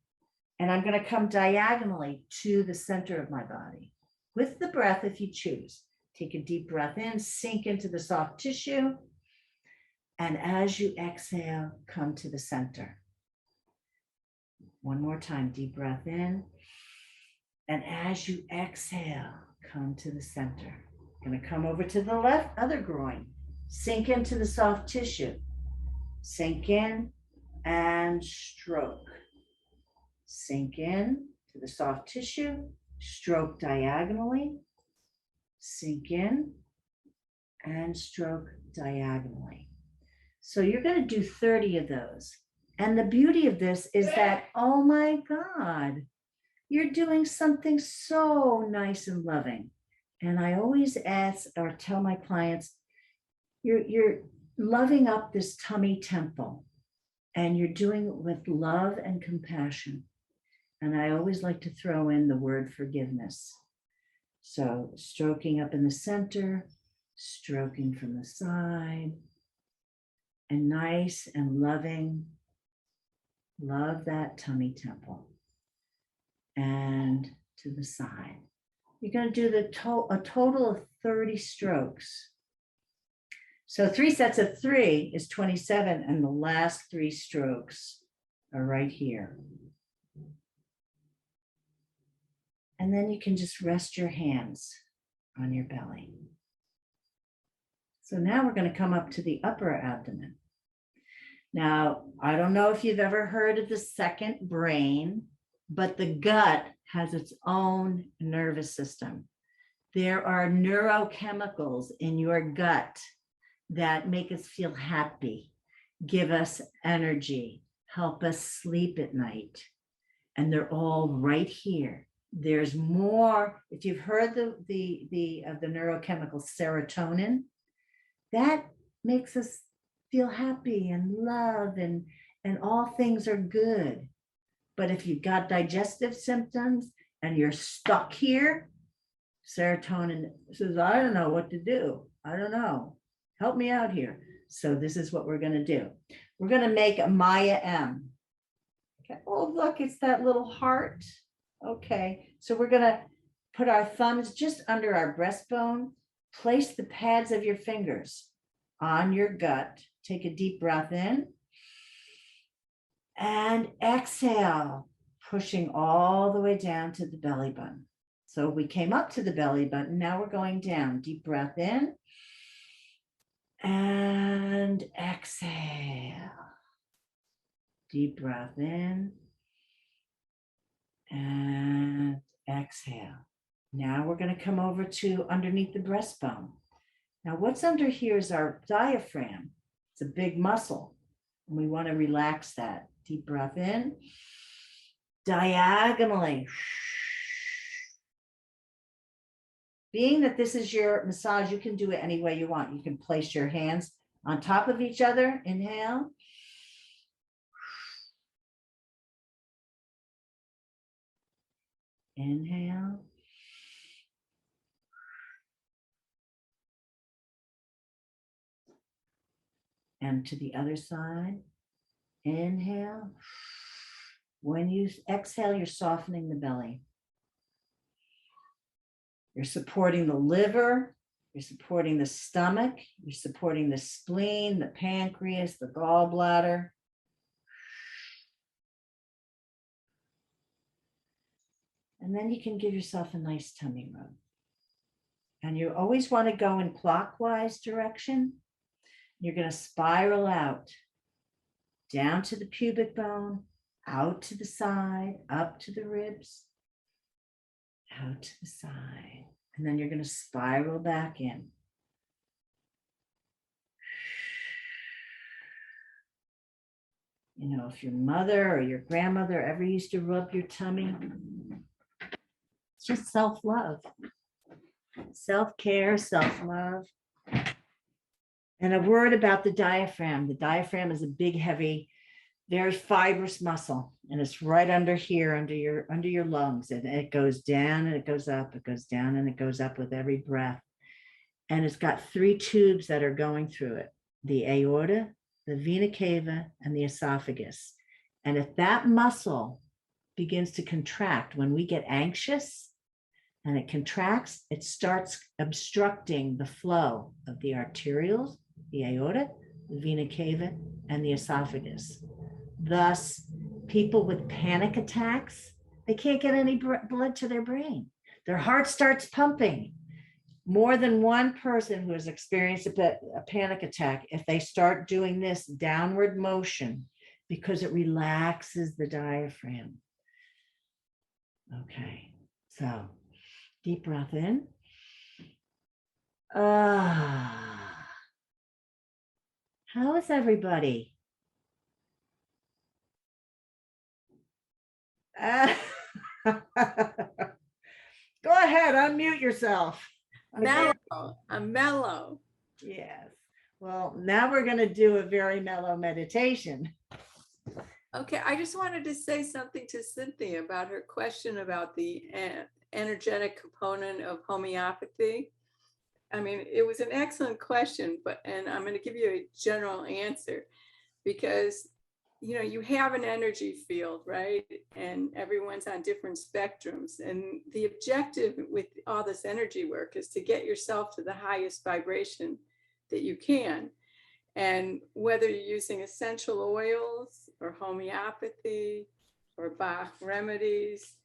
and I'm going to come diagonally to the center of my body with the breath if you choose. Take a deep breath in, sink into the soft tissue. And as you exhale, come to the center. One more time, deep breath in. And as you exhale, come to the center. I'm going to come over to the other groin. Sink into the soft tissue. Sink in and stroke. Sink in to the soft tissue. Stroke diagonally. Sink in and stroke diagonally. So you're going to do 30 of those. And the beauty of this is that, oh my God, you're doing something so nice and loving. And I always ask or tell my clients, you're loving up this tummy temple and you're doing it with love and compassion. And I always like to throw in the word forgiveness. So stroking up in the center, stroking from the side, and nice and loving. Love that tummy temple. And to the side. You're going to do a total of 30 strokes. So 3 sets of 3 is 27, and the last 3 strokes are right here. And then you can just rest your hands on your belly. So now we're going to come up to the upper abdomen. Now, I don't know if you've ever heard of the second brain, but the gut has its own nervous system. There are neurochemicals in your gut that make us feel happy, give us energy, help us sleep at night. And they're all right here. There's more. If you've heard of the neurochemical serotonin, that makes us feel happy and love and all things are good. But if you've got digestive symptoms and you're stuck here, serotonin says, I don't know what to do. I don't know. Help me out here. So this is what we're going to do. We're going to make a Maya M. Okay. Oh, look, it's that little heart. Okay. So we're going to put our thumbs just under our breastbone. Place the pads of your fingers on your gut. Take a deep breath in. And exhale. pushing all the way down to the belly button. So we came up to the belly button. Now we're going down. Deep breath in and exhale. Deep breath in and exhale. Now we're going to come over to underneath the breastbone. Now what's under here is our diaphragm. It's a big muscle, and we want to relax that. Deep breath in, diagonally. Being that this is your massage, you can do it any way you want. You can place your hands on top of each other. Inhale. Inhale. And to the other side. Inhale. When you exhale, you're softening the belly. You're supporting the liver, you're supporting the stomach, you're supporting the spleen, the pancreas, the gallbladder. And then you can give yourself a nice tummy rub. And you always want to go in clockwise direction. You're going to spiral out, down to the pubic bone, out to the side, up to the ribs, out to the side. And then you're going to spiral back in. You know, if your mother or your grandmother ever used to rub your tummy, it's just self-love, self-care, self-love. And a word about the diaphragm. The diaphragm is a big, heavy, very fibrous muscle, and it's right under here, under your lungs, and it goes down and it goes up, it goes down and it goes up with every breath. And it's got 3 tubes that are going through it: the aorta, the vena cava, and the esophagus. And if that muscle begins to contract, when we get anxious and it contracts, it starts obstructing the flow of the arterioles, the aorta, the vena cava, and the esophagus. Thus, people with panic attacks, they can't get any blood to their brain. Their heart starts pumping. More than one person who has experienced a panic attack, if they start doing this downward motion, because it relaxes the diaphragm. Okay, so deep breath in. How is everybody? Go ahead, unmute yourself. Mellow. I'm mellow. Yes. Well, now we're going to do a very mellow meditation. Okay, I just wanted to say something to Cynthia about her question about the energetic component of homeopathy. I mean, it was an excellent question, and I'm going to give you a general answer, because you know, you have an energy field, right? And everyone's on different spectrums. And the objective with all this energy work is to get yourself to the highest vibration that you can. And whether you're using essential oils or homeopathy or Bach remedies,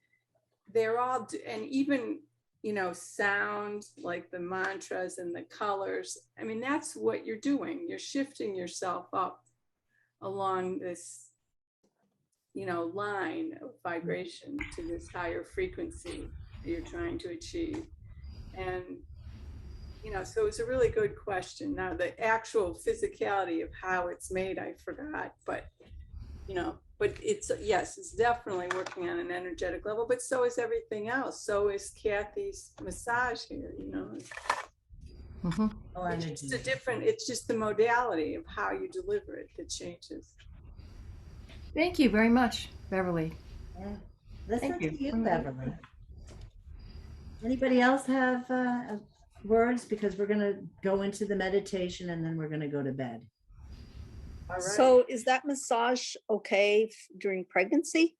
they're all, and even, you know, sound like the mantras and the colors. I mean, that's what you're doing. You're shifting yourself up along this, you know, line of vibration to this higher frequency that you're trying to achieve. And, you know, so it's a really good question. Now, the actual physicality of how it's made, I forgot, but, you know, but it's, yes, it's definitely working on an energetic level, but so is everything else. So is Cathy's massage here, you know. Mm-hmm. It's just a different, it's just the modality of how you deliver it that changes. Thank you very much, Beverly. Yeah. Listen Thank you. to you, Beverly. Anybody else have words? Because we're going to go into the meditation and then we're going to go to bed. All right. So is that massage okay during pregnancy?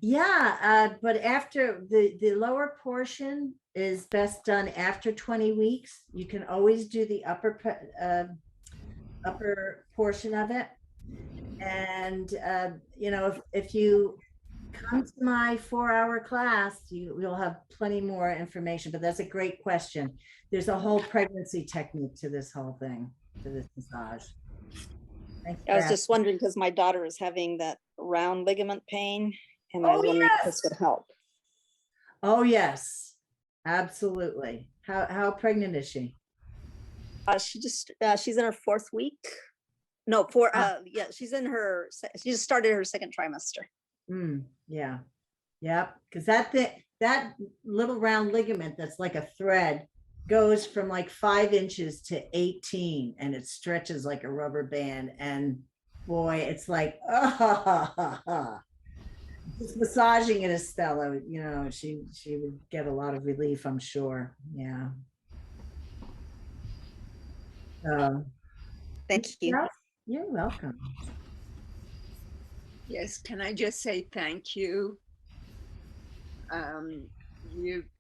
Yeah, but after the lower portion is best done after 20 weeks. You can always do the upper portion of it. And, you know, if you come to my 4-hour class. You'll have plenty more information, but that's a great question. There's a whole pregnancy technique to this whole thing, to this massage. Thanks I was for just wondering because my daughter is having that round ligament pain, and I was Oh, wondering if yes. this would help. Oh, yes, absolutely. How pregnant is she? She's in her 4th week. No, yeah, she just started her 2nd trimester. Yeah, yep. Because that little round ligament that's like a thread goes from like 5 inches to 18, and it stretches like a rubber band. And boy, it's like, just massaging it, Estella, she would get a lot of relief, I'm sure. Yeah. Thank you. You're welcome. Yes, can I just say thank you?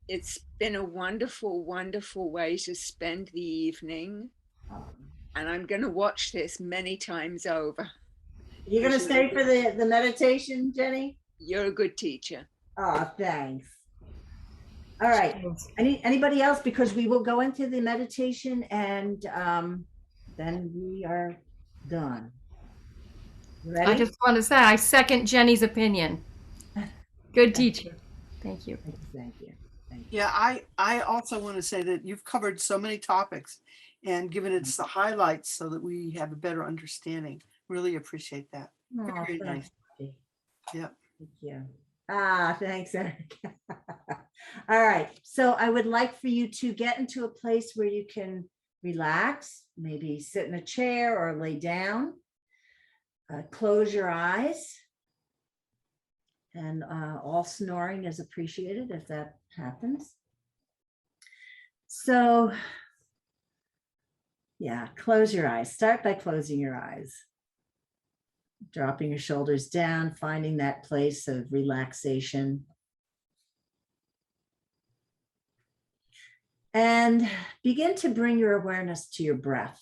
It's been a wonderful, wonderful way to spend the evening. And I'm going to watch this many times over. You're going to stay for the meditation, Jenny? You're a good teacher. Oh, thanks. All right. Anybody else? Because we will go into the meditation and then we are done. Ready? I just want to say, I second Jenny's opinion. Good teacher. Thank you. Thank you. Yeah, I also want to say that you've covered so many topics and given us the highlights so that we have a better understanding. Really appreciate that. Very nice. Yeah. Thank you. Thanks, Erica. All right. So I would like for you to get into a place where you can relax, maybe sit in a chair or lay down. Close your eyes. And all snoring is appreciated if that happens. So, yeah, close your eyes. Start by closing your eyes. Dropping your shoulders down, finding that place of relaxation. And begin to bring your awareness to your breath.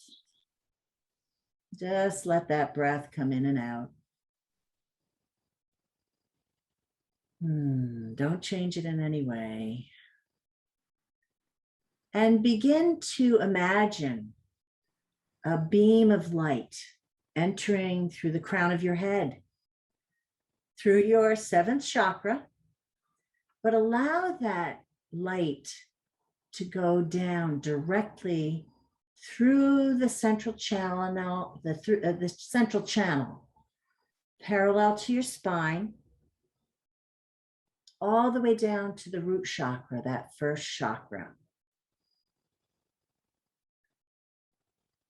Just let that breath come in and out. Don't change it in any way. And begin to imagine a beam of light entering through the crown of your head, through your 7th chakra, but allow that light to go down directly through the central channel, the central channel, parallel to your spine, all the way down to the root chakra, that 1st chakra.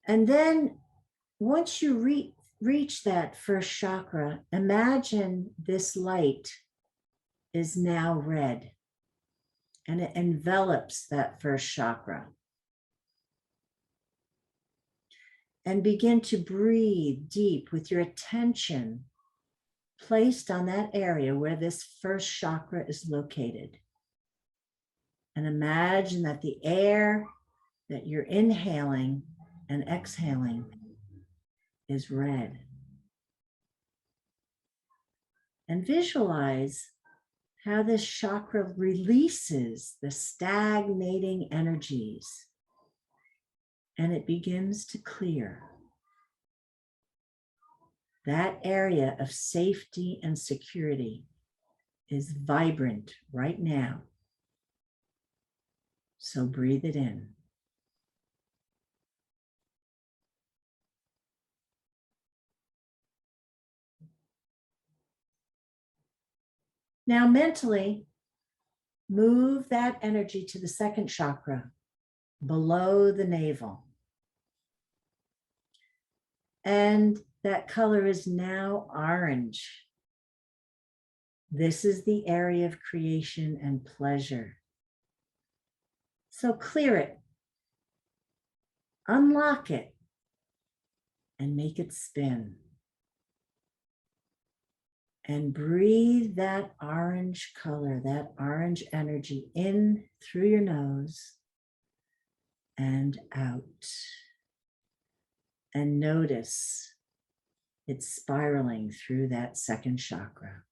And then once you reach that 1st chakra, imagine this light is now red and it envelops that 1st chakra. And begin to breathe deep with your attention placed on that area where this 1st chakra is located. And imagine that the air that you're inhaling and exhaling is red. And visualize how this chakra releases the stagnating energies and it begins to clear. That area of safety and security is vibrant right now. So breathe it in. Now mentally, move that energy to the 2nd chakra, below the navel. And that color is now orange. This is the area of creation and pleasure. So clear it, unlock it, and make it spin. And breathe that orange color, that orange energy in through your nose and out. And notice it's spiraling through that 2nd chakra.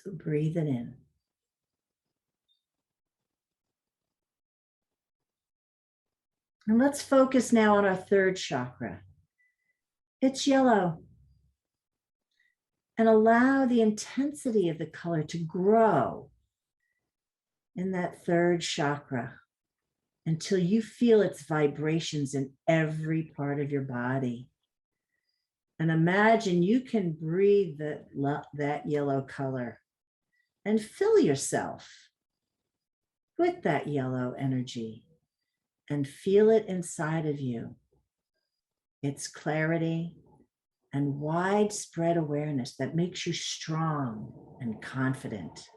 So breathe it in. And let's focus now on our third chakra. It's yellow. And allow the intensity of the color to grow in that third chakra until you feel its vibrations in every part of your body. And imagine you can breathe that yellow color and fill yourself with that yellow energy and feel it inside of you. Its clarity and widespread awareness that makes you strong and confident.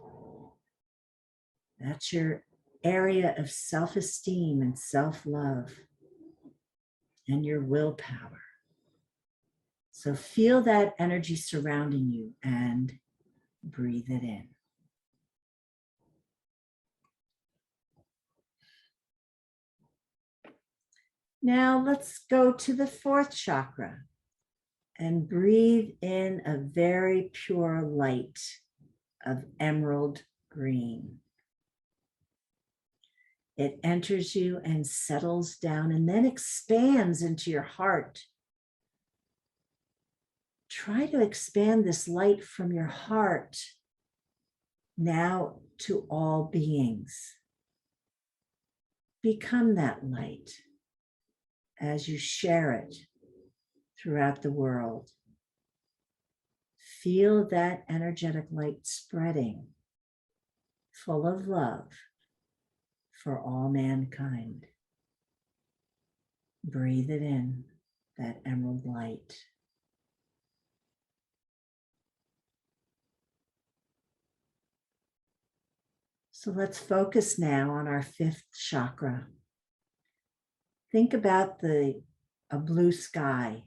That's your area of self-esteem and self-love and your willpower. So feel that energy surrounding you and breathe it in. Now let's go to the fourth chakra and breathe in a very pure light of emerald green. It enters you and settles down and then expands into your heart. Try to expand this light from your heart now to all beings. Become that light as you share it throughout the world. Feel that energetic light spreading, full of love for all mankind. Breathe it in, that emerald light. So let's focus now on our fifth chakra. Think about a blue sky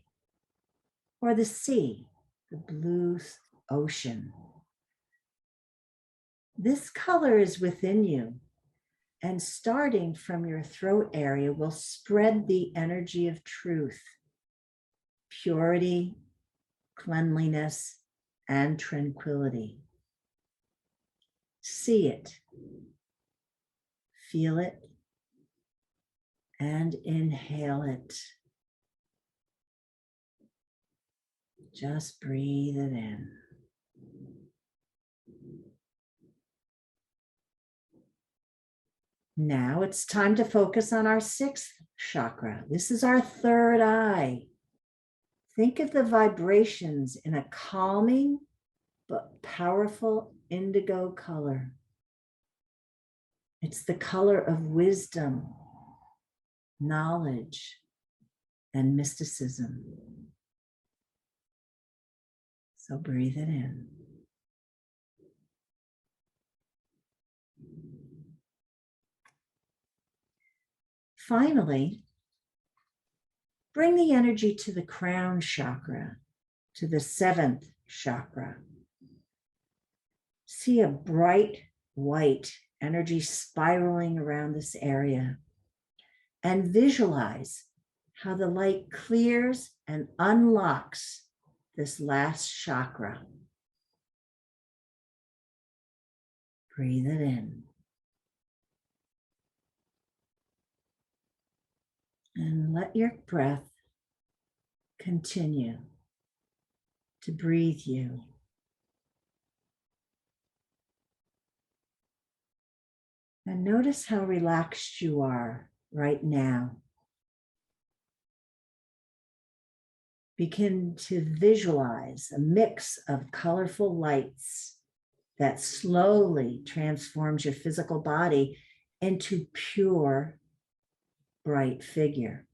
or the sea, the blue ocean. This color is within you, and starting from your throat area will spread the energy of truth, purity, cleanliness, and tranquility. See it, feel it, and inhale it. Just breathe it in. Now it's time to focus on our sixth chakra. This is our third eye. Think of the vibrations in a calming but powerful indigo color. It's the color of wisdom, knowledge, and mysticism. So breathe it in. Finally, bring the energy to the crown chakra, to the seventh chakra. See a bright white energy spiraling around this area and visualize how the light clears and unlocks this last chakra. Breathe it in. And let your breath continue to breathe you. And notice how relaxed you are right now. Begin to visualize a mix of colorful lights that slowly transforms your physical body into pure, bright figure.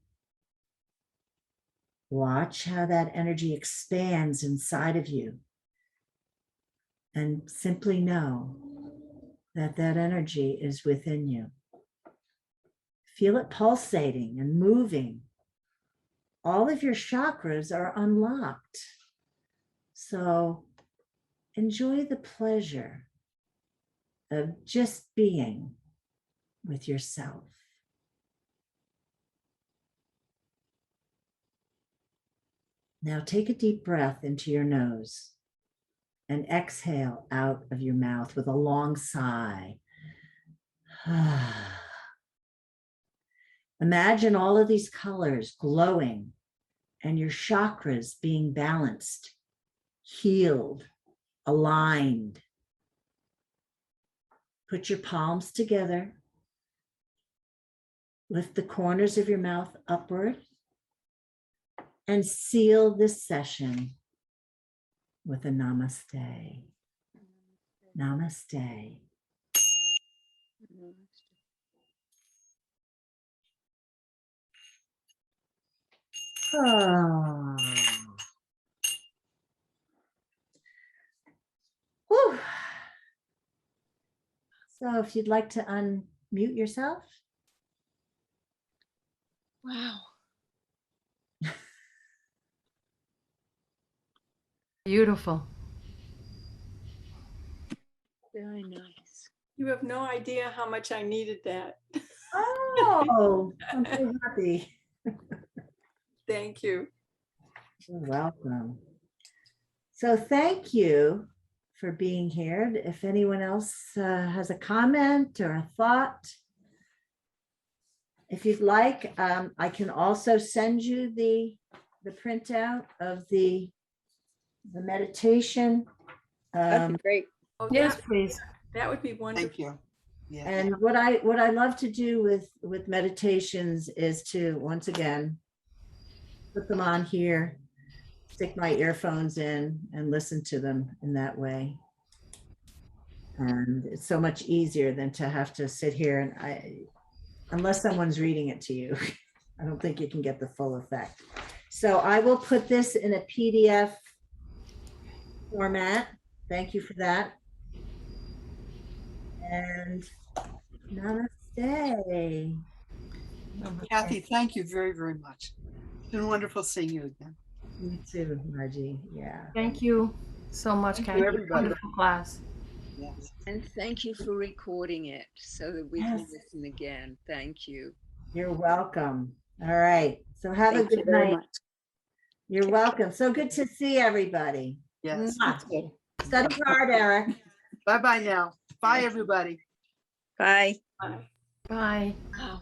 Watch how that energy expands inside of you, and simply know that that energy is within you. Feel it pulsating and moving. All of your chakras are unlocked. So enjoy the pleasure of just being with yourself. Now take a deep breath into your nose and exhale out of your mouth with a long sigh. Imagine all of these colors glowing and your chakras being balanced, healed, aligned. Put your palms together. Lift the corners of your mouth upward and seal this session with a namaste. Namaste. Oh. Whew. So if you'd like to unmute yourself. Wow. Beautiful. Very nice. You have no idea how much I needed that. Oh, I'm so happy. Thank you. You're welcome. So thank you for being here. If anyone else has a comment or a thought, if you'd like, I can also send you the printout of the meditation. That'd be great. Oh, Yes, that, please. that would be wonderful. Thank you. Yeah. And what I love to do with meditations is to, once again, put them on here, stick my earphones in and listen to them in that way. And it's so much easier than to have to sit here and unless someone's reading it to you, I don't think you can get the full effect. So I will put this in a PDF format. Thank you for that. And namaste. Cathy, thank you very, very much. It's been wonderful seeing you again. You too, Margie. Yeah. Thank you so much, Thank you, Cathy. everybody. Wonderful class. Yes. And thank you for recording it so that we can Yes. listen again. Thank you. You're welcome. All right. So have Thank a you good very night. much. You're welcome. So good to see everybody. Yes. Mwah. Study hard, Eric. Bye-bye now. Bye, everybody. Bye. Bye. Bye. Wow.